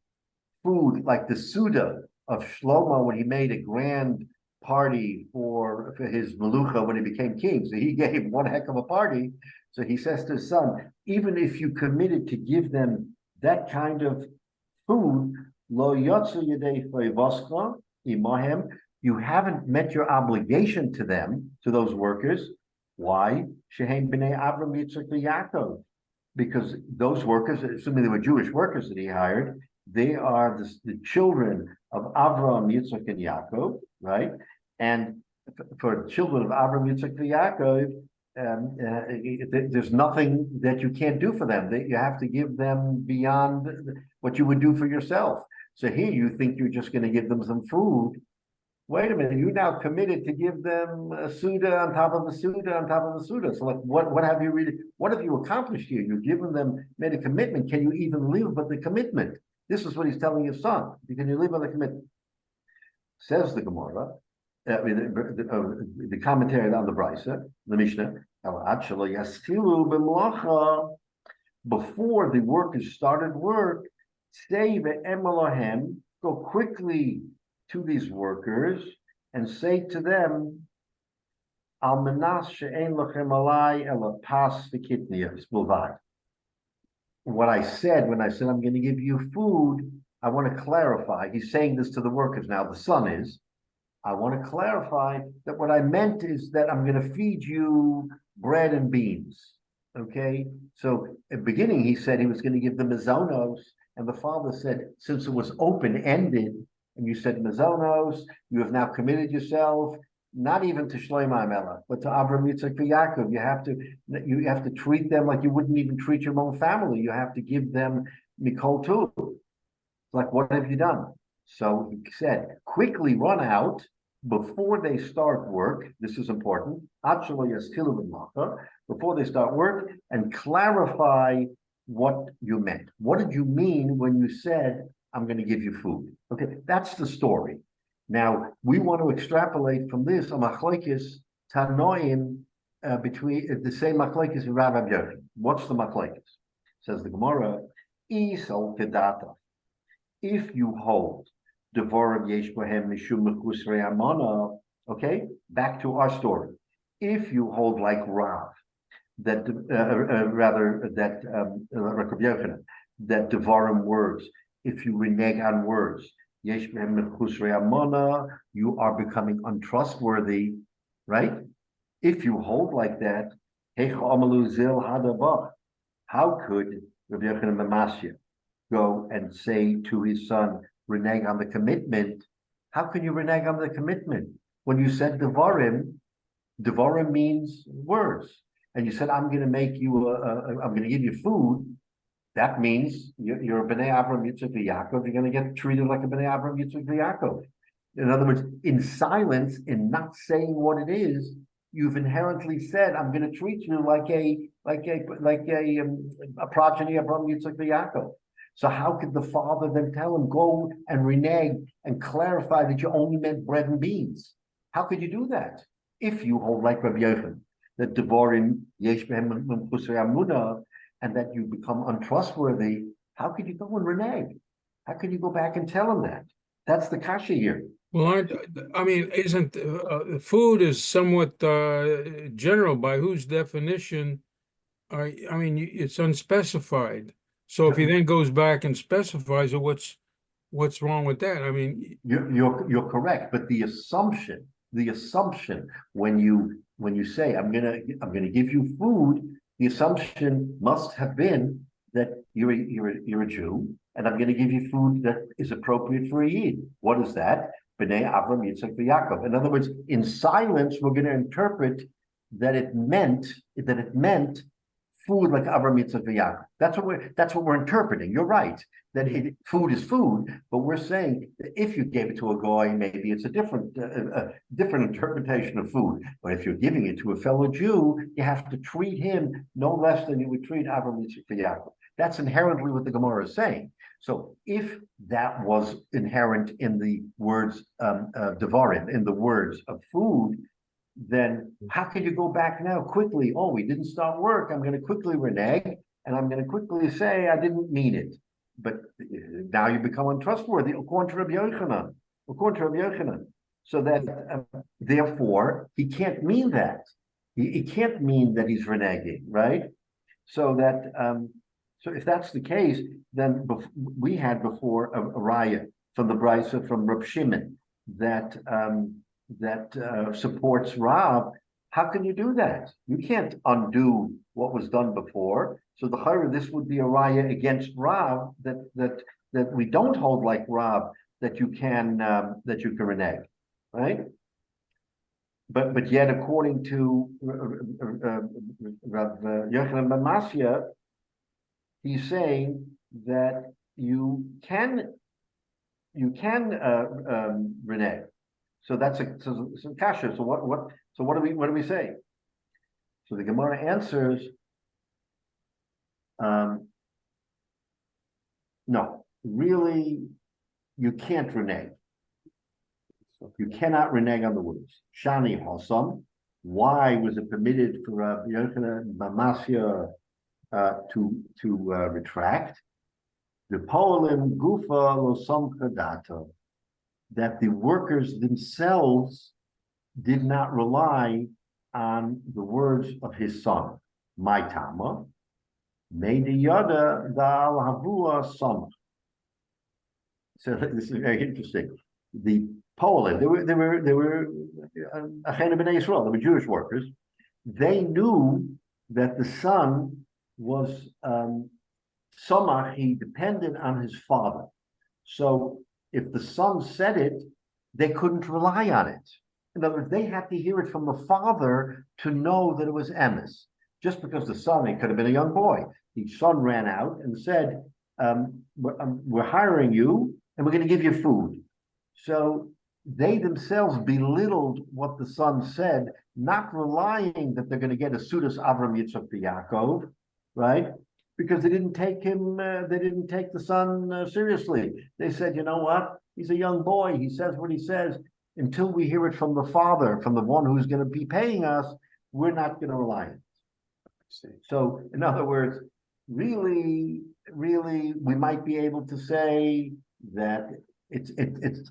food like the Suda of Shlomo when he made a grand party for his Melucha when he became king. So he gave one heck of a party. So he says to his son, even if you committed to give them that kind of food, lo yotzu yedei voskla imahem, you haven't met your obligation to them, to those workers. Why? Shehem b'nei Avram Yitzchak Yaakov. Because those workers, assuming they were Jewish workers that he hired, they are the children of Avram, Yitzchak, and Yaakov, right? And for children of Avram, Yitzchak, and Yaakov, there's nothing that you can't do for them. You have to give them beyond what you would do for yourself. So here you think you're just going to give them some food. Wait a minute, you now committed to give them a Suda on top of a Suda on top of a Suda. So like, what have you really, what have you accomplished here? You've given them, made a commitment. Can you even live by the commitment? This is what he's telling his son. Can you live by the commitment? Says the Gemara, the commentary on the Brisa, the Mishnah, before the workers started work, say go quickly to these workers and say to them, what I said when I said I'm going to give you food, I want to clarify. He's saying this to the workers now, the son is. I want to clarify that what I meant is that I'm going to feed you bread and beans. Okay? So at the beginning, he said he was going to give them mazonos, and the father said, since it was open-ended, and you said mazonos, you have now committed yourself, not even to Shlomo HaMelech, but to Avram, Yitzchak, and Yaakov. You have to treat them like you wouldn't even treat your own family. You have to give them mikol tu. Like, what have you done? So he said, quickly run out before they start work. This is important. Before they start work, and clarify what you meant. What did you mean when you said, I'm going to give you food? Okay, that's the story. Now, we want to extrapolate from this a machlokes tanoim between the same machlokes and Rabbi Hyatt. What's the machlokes? Says the Gemara, Isol kedata. If you hold devorim yesh bohem mishum mechusrei amana, okay, back to our story. If you hold like Rav, that that devorim words, if you renege on words, yesh bohem mechusrei amana, you are becoming untrustworthy, right? If you hold like that, how could Rabbi Yochanan ben Masya go and say to his son, renege on the commitment? How can you renege on the commitment? When you said devarim means words. And you said, I'm going to make you, I'm going to give you food. That means you're a B'nai Avram, Yitzchak, Yaakov. You're going to get treated like a B'nai Avram, Yitzchak, Yaakov. In other words, in silence, in not saying what it is, you've inherently said, I'm going to treat you like a progeny of Avram, Yitzchak, Yaakov. So how could the father then tell him, go and renege and clarify that you only meant bread and beans? How could you do that? If you hold like Rabbi Yochanan, that devorim yesh behem mechusrei amuna, and that you become untrustworthy, how could you go and renege? How could you go back and tell him that? That's the kasha here. Well, I mean, isn't food is somewhat general by whose definition? I mean, it's unspecified. So if he then goes back and specifies it, what's wrong with that? I mean, You're correct, but the assumption when you say I'm gonna give you food, the assumption must have been that you're a Jew, and I'm gonna give you food that is appropriate for a Yid. What is that? B'nai Avram, Yitzchak, Yaakov. In other words, in silence, we're going to interpret that it meant food like Avram, Yitzchak, Yaakov. That's what we're interpreting. You're right that food is food, but we're saying that if you gave it to a goy, maybe it's a different interpretation of food. But if you're giving it to a fellow Jew, you have to treat him no less than you would treat Avram, Yitzchak, Yaakov. That's inherently what the Gemara is saying. So if that was inherent in the words devarim, in the words of food, then how can you go back now quickly? Oh, we didn't start work. I'm going to quickly renege, and I'm going to quickly say I didn't mean it. But now you become untrustworthy, according to Rabbi Yochanan. So that therefore he can't mean that. He can't mean that he's reneging, right? So that so if that's the case, then we had before a raya from the Brisa from Reb Shimon that supports Rav. How can you do that? You can't undo what was done before. So the chayra, this would be a raya against Rav that we don't hold like Rav that you can renege, right? But yet, according to Rav Yochanan ben Masya, he's saying that you can renege. So that's a kasha. So what do we say? So the Gemara answers, no, really, you can't renege. You cannot renege on the words. Shani Hossam. Why was it permitted for Rabbi Yochanan ben Masya to retract? The Polim Gufa Losam Kadata, that the workers themselves did not rely on the words of his son. My Tama, made the Yada Dal Havua Sam. So this is very interesting. The Poland, they were Achena B'nai Yisrael, they were Jewish workers. They knew that the son was Samach, he depended on his father. So if the son said it, they couldn't rely on it. In other words, they had to hear it from the father to know that it was emes. Just because the son, it could have been a young boy. The son ran out and said, we're hiring you and we're going to give you food. So they themselves belittled what the son said, not relying that they're going to get a Sudas Avram Yitzchak Yaakov, right? Because they didn't take him, they didn't take the son seriously. They said, you know what? He's a young boy. He says what he says. Until we hear it from the father, from the one who's going to be paying us, we're not going to rely on it. So, in other words, really, we might be able to say that it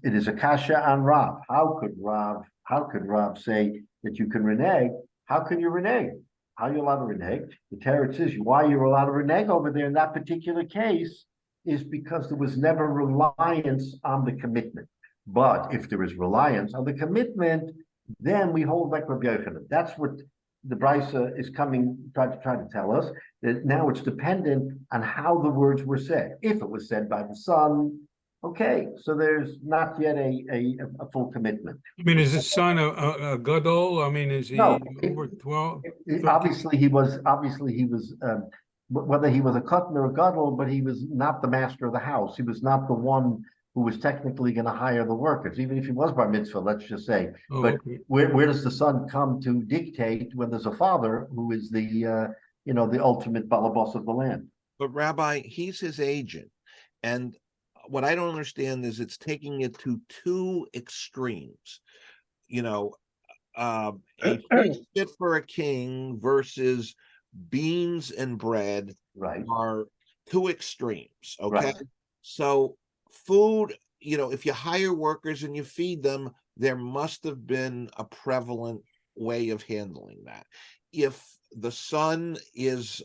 is a kasha on Rav. How could Rav say that you can renege? How can you renege? How are you allowed to renege? The Torah says why you're allowed to renege over there in that particular case is because there was never reliance on the commitment. But if there is reliance on the commitment, then we hold like Rabbi Yochanan. That's what the Brisa is trying to tell us, that now it's dependent on how the words were said. If it was said by the son, okay, so there's not yet a full commitment. I mean, is his son a gadol? I mean, is he No, over 12? Obviously he was whether he was a katan or a gadol, but he was not the master of the house. He was not the one who was technically going to hire the workers, even if he was bar mitzvah, let's just say. Oh, but okay. where does the son come to dictate when there's a father who is the ultimate balabos of the land? But Rabbi, he's his agent. And what I don't understand is it's taking it to two extremes. A feast fit for a king versus beans and bread Right. are two extremes. Okay. Right. So food if you hire workers and you feed them, there must have been a prevalent way of handling that. If the son is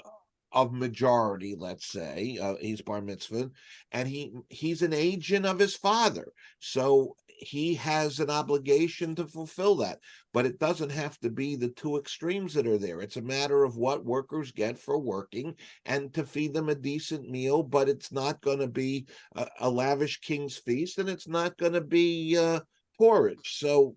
of majority, let's say, he's bar mitzvah, and he's an agent of his father, so he has an obligation to fulfill that. But it doesn't have to be the two extremes that are there. It's a matter of what workers get for working and to feed them a decent meal, but it's not going to be a lavish king's feast, and it's not going to be porridge. So,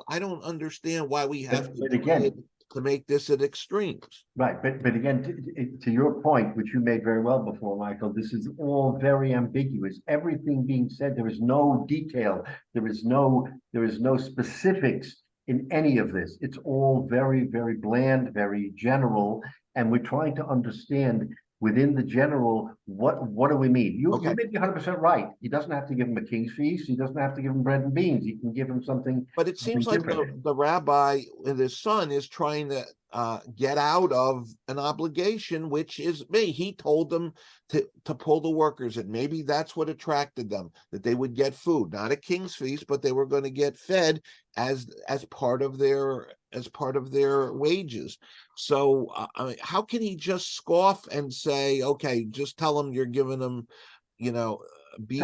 I don't understand why we have But again, to make this at extremes. right, but again, to your point, which you made very well before, Michael, this is all very ambiguous. Everything being said, there is no detail, there is no specifics in any of this. It's all very, very bland, very general, and we're trying to understand within the general, what do we mean? You may be 100% right. He doesn't have to give him a king's feast. He doesn't have to give him bread and beans. He can give him something. But it seems like the rabbi with his son is trying to get out of an obligation, which is me. He told them to pull the workers in. Maybe that's what attracted them, that they would get food, not a king's feast, but they were going to get fed as part of their wages. So I mean, how can he just scoff and say, okay, just tell them you're giving them, So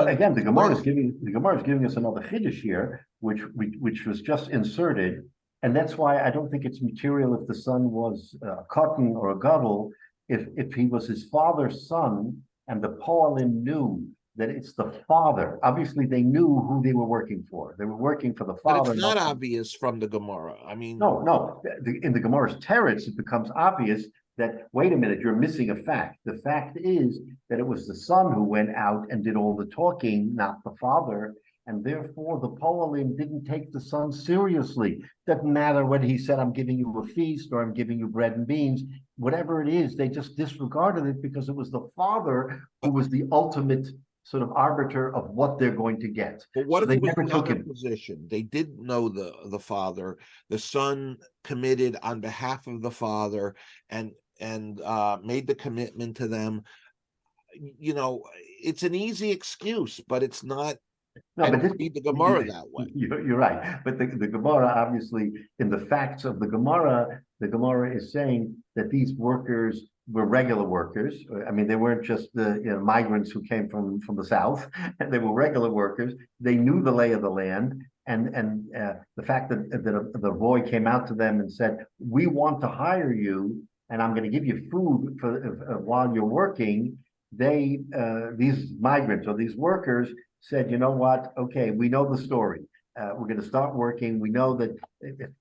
again, the Gemara is giving us another chiddush here, which was just inserted, and that's why I don't think it's material if the son was a cotton or a gadol. If he was his father's son, and the poalim knew that it's the father. Obviously, they knew who they were working for. They were working for the father. But it's not obvious from the Gemara. I mean, no. In the Gemara's teretz, it becomes obvious that, wait a minute, you're missing a fact. The fact is that it was the son who went out and did all the talking, not the father. And therefore, the poalim didn't take the son seriously. Doesn't matter whether he said, I'm giving you a feast or I'm giving you bread and beans. Whatever it is, they just disregarded it because it was the father who was the ultimate sort of arbiter of what they're going to get. But what So if they it was never took another him. position? They didn't know the father. The son committed on behalf of the father and made the commitment to them. It's an easy excuse, but it's not. No, I but don't read the Gemara that way. You're right. But the Gemara, obviously, in the facts of the Gemara is saying that these workers were regular workers. I mean, they weren't just the migrants who came from the south, and they were regular workers. They knew the lay of the land, and the fact that the boy came out to them and said, "We want to hire you, and I'm going to give you food for while you're working." These migrants or these workers said, you know what? Okay, we know the story. We're going to start working. We know that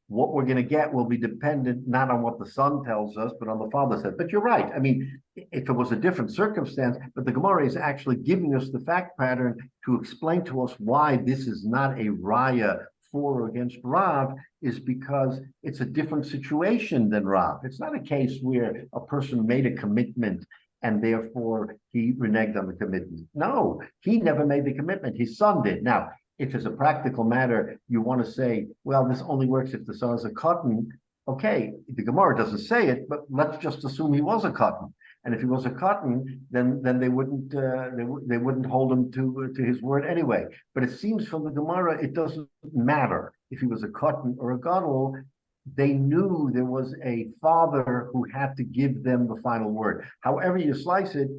what we're going to get will be dependent not on what the son tells us, but on the father said. But you're right. I mean, if it was a different circumstance, but the Gemara is actually giving us the fact pattern to explain to us why this is not a raya for or against Rav, is because it's a different situation than Rav. It's not a case where a person made a commitment and therefore he reneged on the commitment. No, he never made the commitment. His son did. Now, if it's a practical matter, you want to say, well, this only works if the son is a cotton. Okay, the Gemara doesn't say it, but let's just assume he was a cotton. And if he was a cotton, then they wouldn't hold him to his word anyway. But it seems from the Gemara, it doesn't matter if he was a cotton or a gadol. They knew there was a father who had to give them the final word. However you slice it,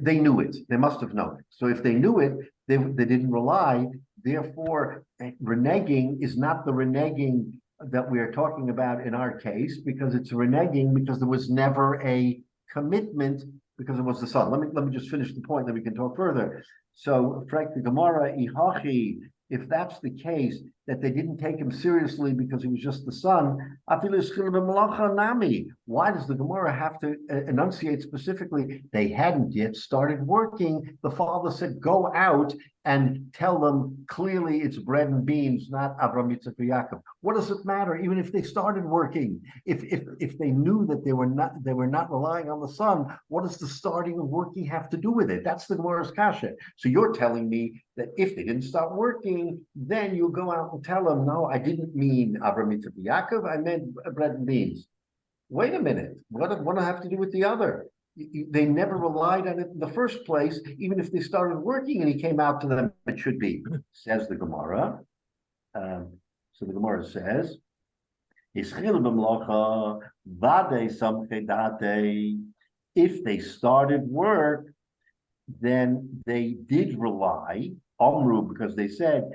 they knew it. They must have known it. So if they knew it, they didn't rely. Therefore, reneging is not the reneging that we are talking about in our case, because it's reneging because there was never a commitment, because it was the son. Let me just finish the point, then we can talk further. So, Frank the Gemara, Ihachi, if that's the case, that they didn't take him seriously because he was just the son, why does the Gemara have to enunciate specifically? They hadn't yet started working. The father said, go out and tell them clearly it's bread and beans, not Avram, Yitzchak, Yaakov. What does it matter? Even if they started working, if they knew that they were not relying on the son, what does the starting of working have to do with it? That's the Gemara's kasha. So you're telling me that if they didn't start working, then you'll go out and tell them, no, I didn't mean Avram, Yitzchak, Yaakov, I meant bread and beans. Wait a minute, what do I have to do with the other? they never relied on it in the first place, even if they started working and he came out to them, it should be, says the Gemara. So the Gemara says, if they started work, then they did rely, Omru, because they said,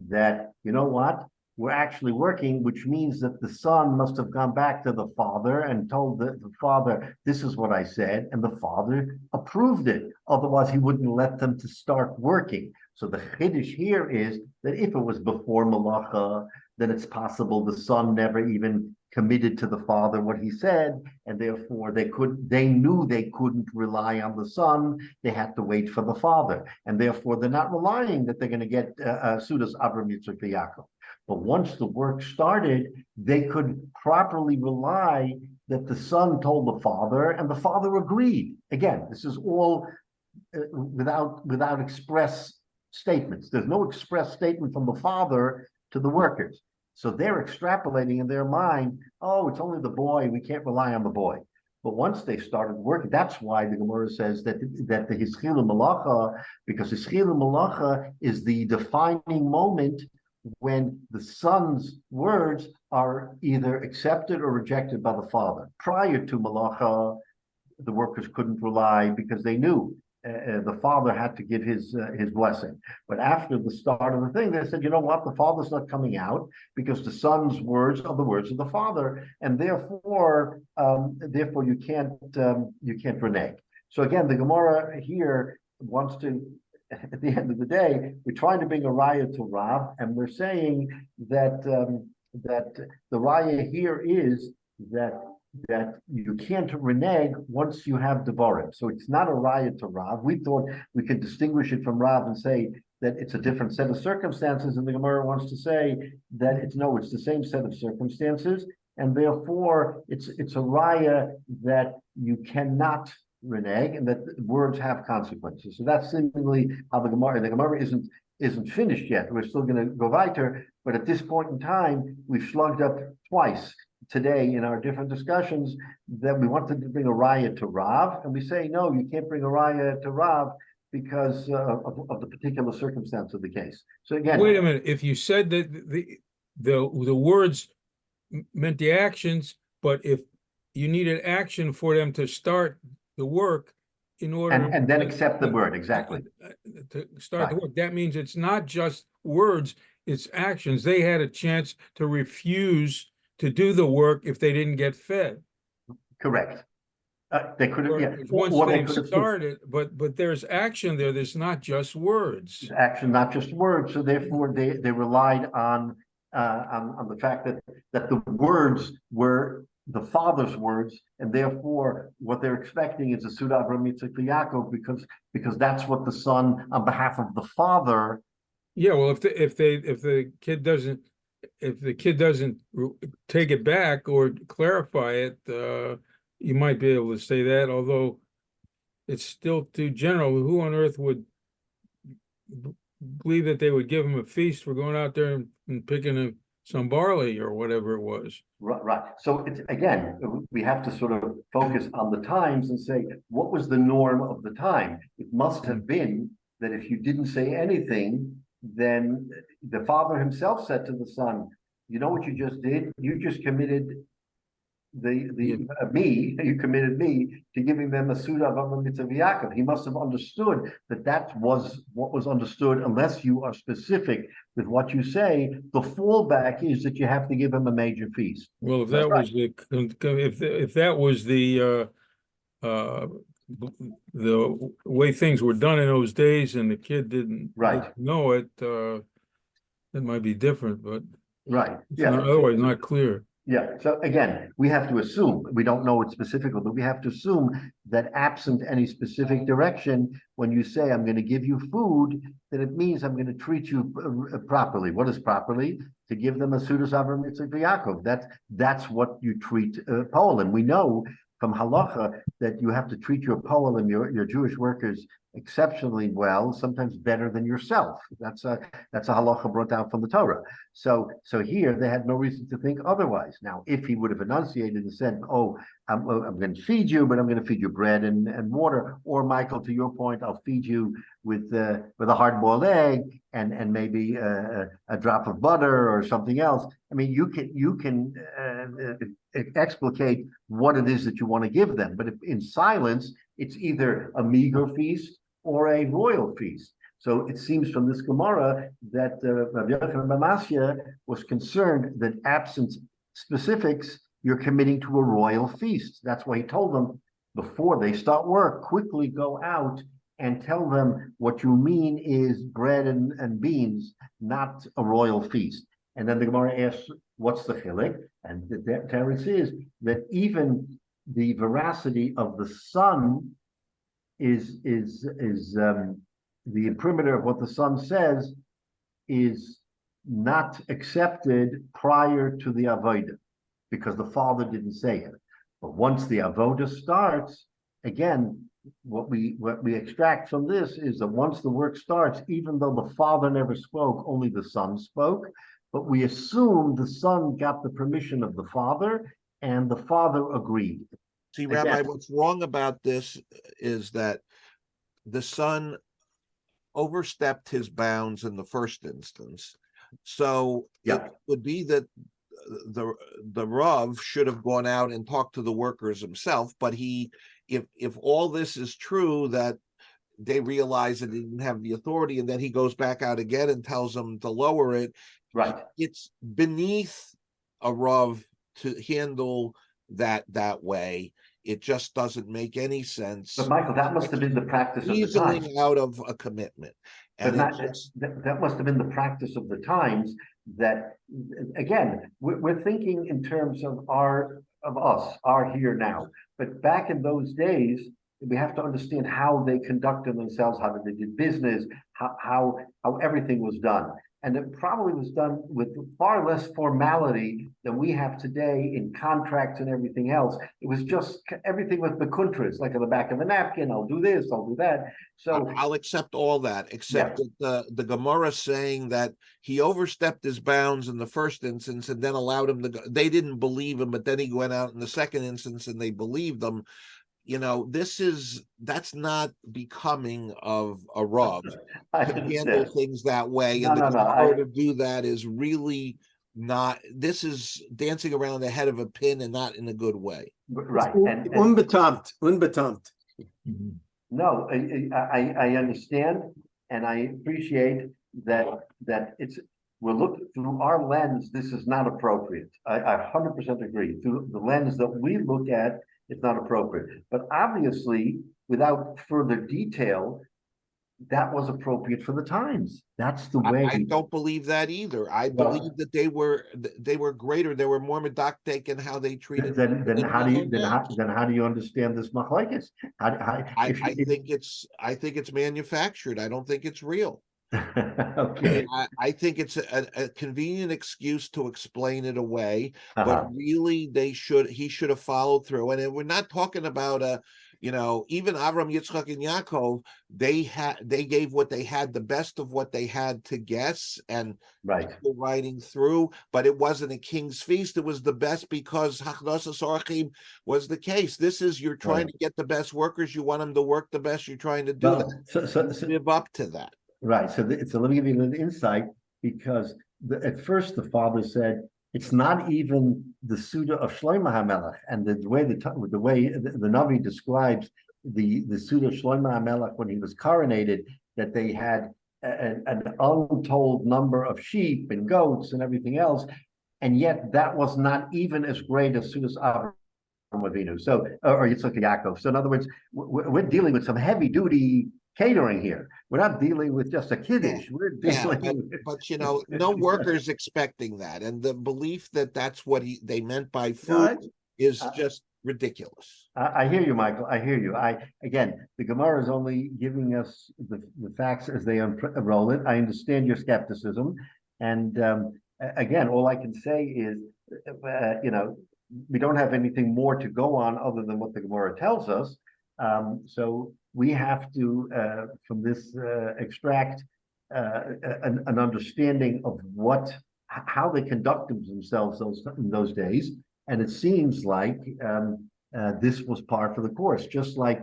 that, you know what, we're actually working, which means that the son must have gone back to the father and told the father, this is what I said, and the father approved it. Otherwise, he wouldn't let them to start working. So the chiddush here is that if it was before malacha, then it's possible the son never even committed to the father what he said, and therefore they knew they couldn't rely on the son. They had to wait for the father, and therefore they're not relying that they're going to get Sudas Avram Yitzchak Yaakov. But once the work started, they could properly rely that the son told the father, and the father agreed. Again, this is all without express statements. There's no express statement from the father to the workers. So they're extrapolating in their mind, oh, it's only the boy, we can't rely on the boy. But once they started working, that's why the Gemara says that the Hischilu Malacha, because Hischilu Malacha is the defining moment when the son's words are either accepted or rejected by the father. Prior to Malacha, the workers couldn't rely because they knew the father had to give his blessing. But after the start of the thing, they said, you know what, the father's not coming out because the son's words are the words of the father, and therefore you can't renege. So again, the Gemara here wants to, at the end of the day, we're trying to bring a raya to Rav, and we're saying that that the raya here is that you can't renege once you have Devarim. So it's not a raya to Rav. We thought we could distinguish it from Rav and say that it's a different set of circumstances, and the Gemara wants to say that it's the same set of circumstances, and therefore it's a raya that you cannot renege, and that words have consequences. So that's seemingly how the Gemara isn't finished yet. We're still going to go weiter, but at this point in time, we've slugged up twice today in our different discussions that we wanted to bring a raya to Rav, and we say, no, you can't bring a raya to Rav because of the particular circumstance of the case. So again, wait a minute. If you said that the words meant the actions, but if you needed action for them to start the work in order and then accept the word, exactly. To start the work, that means it's not just words, it's actions. They had a chance to refuse to do the work if they didn't get fed. Correct. They could have, once they started, but there's action there. There's not just words. Action, not just words. So therefore, they relied on the fact that the words were the father's words, and therefore what they're expecting is a Suda Avram Yitzchak Yaakov because that's what the son, on behalf of the father. Yeah, well, if the kid doesn't take it back or clarify it, you might be able to say that, although it's still too general. Who on earth would believe that they would give him a feast for going out there and picking some barley or whatever it was? Right. So it's, again, we have to sort of focus on the times and say, what was the norm of the time? It must have been that if you didn't say anything, then the father himself said to the son, you know what you just did? You just committed you committed me to giving them a Suda of Avram Yitzchak Yaakov. He must have understood that was what was understood, unless you are specific with what you say. The fallback is that you have to give him a major feast. Well, if that was if that was the way things were done in those days, and the kid didn't know it, it might be different, but otherwise not clear. Yeah. So again, we have to assume, we don't know it specifically, but we have to assume that absent any specific direction, when you say I'm going to give you food, that it means I'm going to treat you properly. What is properly? To give them a Sudas Avram Yitzchak Yaakov. That's what you treat Poland. We know from halacha that you have to treat your Poland, your Jewish workers, exceptionally well, sometimes better than yourself. That's a halacha brought down from the Torah. So here they had no reason to think otherwise. Now, if he would have enunciated and said, "Oh, I'm going to feed you, but I'm going to feed you bread and water," or Michael, to your point, I'll feed you with a hard-boiled egg and maybe a drop of butter or something else. I mean, you can explicate what it is that you want to give them, but if in silence, it's either a meager feast or a royal feast. So it seems from this Gemara that Rabbi Metzia was concerned that absent specifics, you're committing to a royal feast. That's why he told them, before they start work, quickly go out and tell them what you mean is bread and beans, not a royal feast. And then the Gemara asks, what's the chilek? And the teretz is that even the veracity of the son is the imprimatur of what the son says is not accepted prior to the avodah, because the father didn't say it. But once the avodah starts, again, what we extract from this is that once the work starts, even though the father never spoke, only the son spoke, but we assume the son got the permission of the father and the father agreed. See, Rabbi, what's wrong about this is that the son overstepped his bounds in the first instance. So it would be that the Rav should have gone out and talked to the workers himself, but if all this is true, that they realize that he didn't have the authority, and then he goes back out again and tells them to lower it. Right. It's beneath a Rav to handle that way. It just doesn't make any sense. But Michael, that must have been the practice of the times. Out of a commitment. And that must have been the practice of the times. That, again, we're thinking in terms of us, our here now. But back in those days, we have to understand how they conducted themselves, how they did business, how everything was done. And it probably was done with far less formality than we have today in contracts and everything else. It was just everything with bekuntras, like on the back of a napkin. I'll do this, I'll do that. So I'll accept all that, except that the Gemara saying that he overstepped his bounds in the first instance and then allowed him to go. They didn't believe him, but then he went out in the second instance and they believed him. You know, that's not becoming of a Rav to handle things that way. To do that is really not, this is dancing around the head of a pin and not in a good way. Right. Unbetamt. No, I understand, and I appreciate that we're looking through our lens. This is not appropriate. I 100% agree. Through the lens that we look at, it's not appropriate. But obviously, without further detail, that was appropriate for the times. That's the way. I don't believe that either. I believe that they were greater. They were more medactic in how they treated. Then how do you understand this machlekes? I think it's manufactured. I don't think it's real. Okay. I think it's a convenient excuse to explain it away, but really he should have followed through. And we're not talking about even Avram, Yitzchak, and Yaakov, they gave what they had, the best of what they had to guess, and riding through, but it wasn't a king's feast. It was the best because Hachnasas Orchim was the case. This is, you're trying to get the best workers, you want them to work the best, you're trying to do that. So live up to that. Right. So let me give you a little insight, because at first the father said it's not even the Suda of Shlomo HaMelech, and the way the Navi describes the Suda of Shlomo HaMelech when he was coronated, that they had an untold number of sheep and goats and everything else, and yet that was not even as great as Suda's Avram Avinu. So, or Yitzchak Yaakov. So in other words, we're dealing with some heavy duty catering here. We're not dealing with just a kiddush. We're dealing but no workers expecting that, and the belief that that's what they meant by food is just ridiculous. I hear you, Michael. I hear you. Again, the Gemara is only giving us the facts as they unroll it. I understand your skepticism, and again, all I can say is, we don't have anything more to go on other than what the Gemara tells us. So we have to, from this, extract an understanding of how they conducted themselves in those days. And it seems like this was part of the course, just like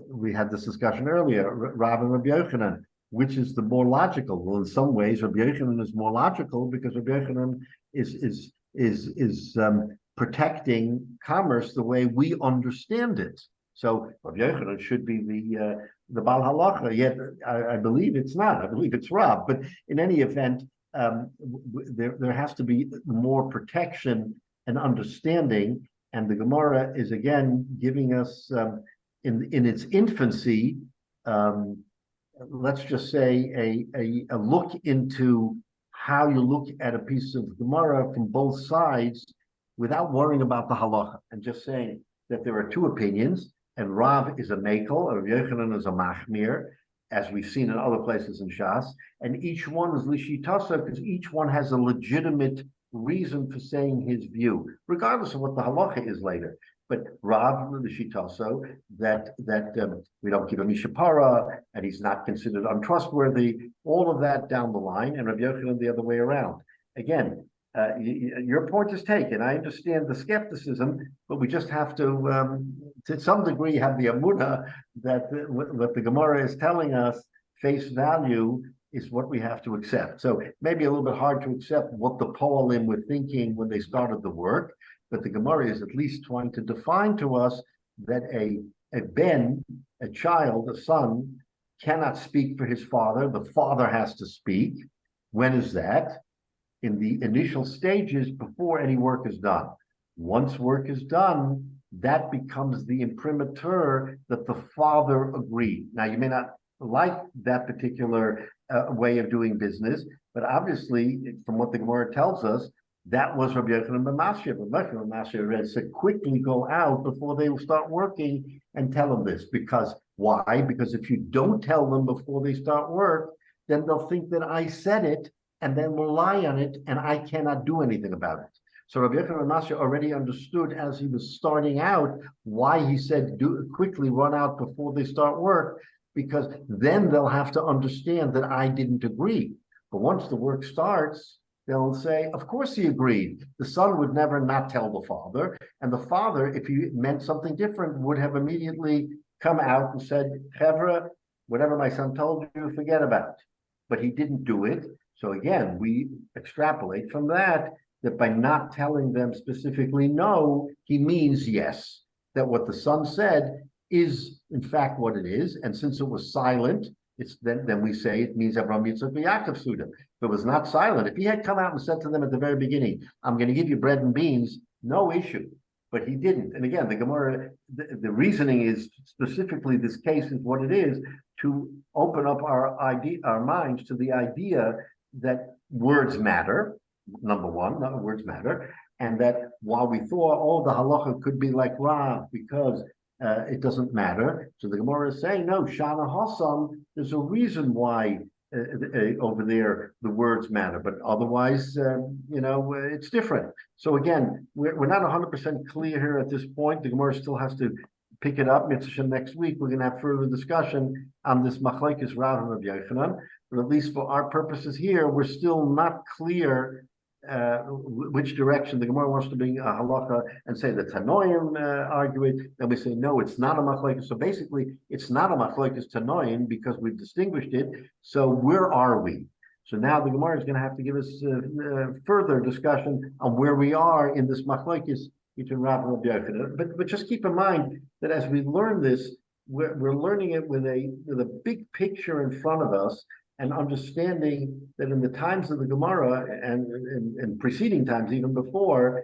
we had this discussion earlier, Rav and Rabbi Yochanan, which is the more logical? Well, in some ways, Rabbi Yochanan is more logical because Rabbi Yochanan is protecting commerce the way we understand it. So Rabbi Yochanan should be the Baal Halacha. Yet I believe it's not. I believe it's Rav. But in any event, there has to be more protection and understanding. And the Gemara is again giving us in its infancy, let's just say a look into how you look at a piece of Gemara from both sides without worrying about the halacha and just saying that there are two opinions, and Rav is a mekel, and Rabbi Yochanan is a machmir, as we've seen in other places in Shas, and each one is lishitasa because each one has a legitimate reason for saying his view, regardless of what the halacha is later. But Rav lishitasa that we don't give him mishapara, and he's not considered untrustworthy. All of that down the line, and Rabbi Yochanan the other way around. Again, your point is taken. I understand the skepticism, but we just have to some degree, have the amunah that what the Gemara is telling us, face value, is what we have to accept. So maybe a little bit hard to accept what the Poalim were thinking when they started the work, but the Gemara is at least trying to define to us that a ben, a child, a son, cannot speak for his father. The father has to speak. When is that? In the initial stages before any work is done. Once work is done, that becomes the imprimatur that the father agreed. Now, you may not like that particular way of doing business, but obviously, from what the Gemara tells us, that was Rabbi Yochanan ben Masya. Rabbi Yochanan ben Masya said, quickly go out before they will start working and tell them this. Because why? Because if you don't tell them before they start work, then they'll think that I said it and then rely on it, and I cannot do anything about it. So Rabbi Yochanan ben Masya already understood as he was starting out why he said, quickly run out before they start work, because then they'll have to understand that I didn't agree. But once the work starts, they'll say, of course he agreed. The son would never not tell the father, and the father, if he meant something different, would have immediately come out and said, Chevra, whatever my son told you, forget about it. But he didn't do it. So again, we extrapolate from that by not telling them specifically no, he means yes, that what the son said is in fact what it is. And since it was silent, it's then we say it means Avraham Yitzchak Yaakov Suda. If it was not silent, if he had come out and said to them at the very beginning, I'm going to give you bread and beans, no issue. But he didn't. And again, the Gemara, the reasoning is specifically this case is what it is, to open up our minds to the idea that words matter, number one, words matter, and that while we thought, the halacha could be like Rav because it doesn't matter. So the Gemara is saying, no, Shana Hassam, there's a reason why over there the words matter, but otherwise, it's different. So again, we're not 100% clear here at this point. The Gemara still has to pick it up. Mitzvah next week, we're going to have further discussion on this machlekes Rav and Rabbi Yochanan. But at least for our purposes here, we're still not clear which direction the Gemara wants to bring a halacha and say the Tanoim argue it. Then we say, no, it's not a machlekes. So basically, it's not a machlekes Tanoim because we've distinguished it. So where are we? So now the Gemara is going to have to give us further discussion on where we are in this machlekes between Rav and Rabbi Yochanan. But just keep in mind that as we learn this, we're learning it with a big picture in front of us, and understanding that in the times of the Gemara and preceding times, even before,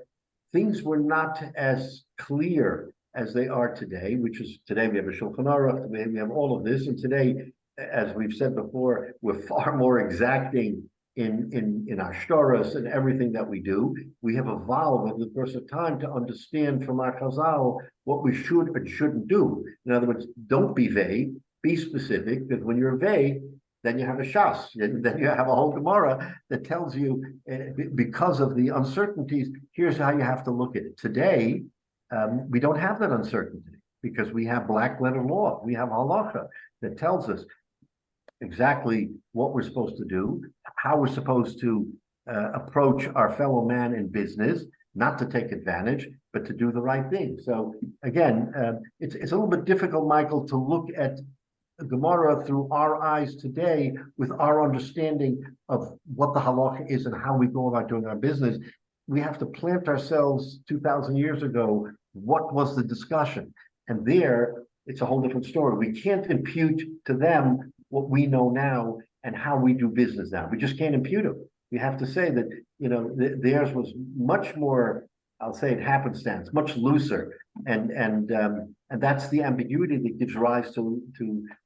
things were not as clear as they are today, which is today we have a Shulchan Aruch, today we have all of this, and today, as we've said before, we're far more exacting in our shtoros and everything that we do. We have evolved over the course of time to understand from our Chazal what we should and shouldn't do. In other words, don't be vague, be specific, because when you're vague, then you have a shas, then you have a whole Gemara that tells you, because of the uncertainties, here's how you have to look at it. Today, we don't have that uncertainty. because we have black letter law, we have halacha that tells us exactly what we're supposed to do, how we're supposed to approach our fellow man in business, not to take advantage, but to do the right thing. So again, it's a little bit difficult, Michael, to look at Gemara through our eyes today with our understanding of what the halacha is and how we go about doing our business. We have to plant ourselves 2,000 years ago. What was the discussion? And there, it's a whole different story. We can't impute to them what we know now and how we do business now. We just can't impute it. We have to say that, you know, theirs was much more, I'll say it happenstance, much looser. And that's the ambiguity that gives rise to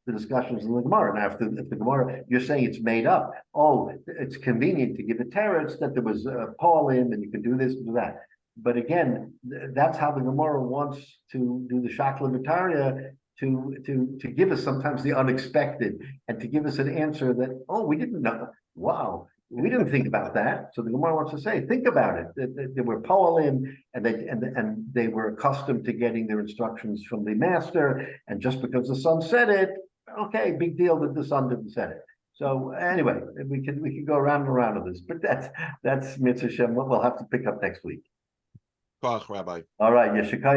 the discussions in the Gemara. Now, if the Gemara, you're saying it's made up, oh, it's convenient to give a teretz that there was Paul in and you can do this and do that. But again, that's how the Gemara wants to do the Shakla V'Tarya, to give us sometimes the unexpected and to give us an answer that, oh, we didn't know. Wow. We didn't think about that. So the Gemara wants to say, think about it. They were po'alim, and they were accustomed to getting their instructions from the master. And just because the son said it, okay, big deal that the son didn't say it. So anyway, we can go around and around with this, but that's Mitzvah Shem. We'll have to pick up next week. Koach, Rabbi. All right, Yeshikaya.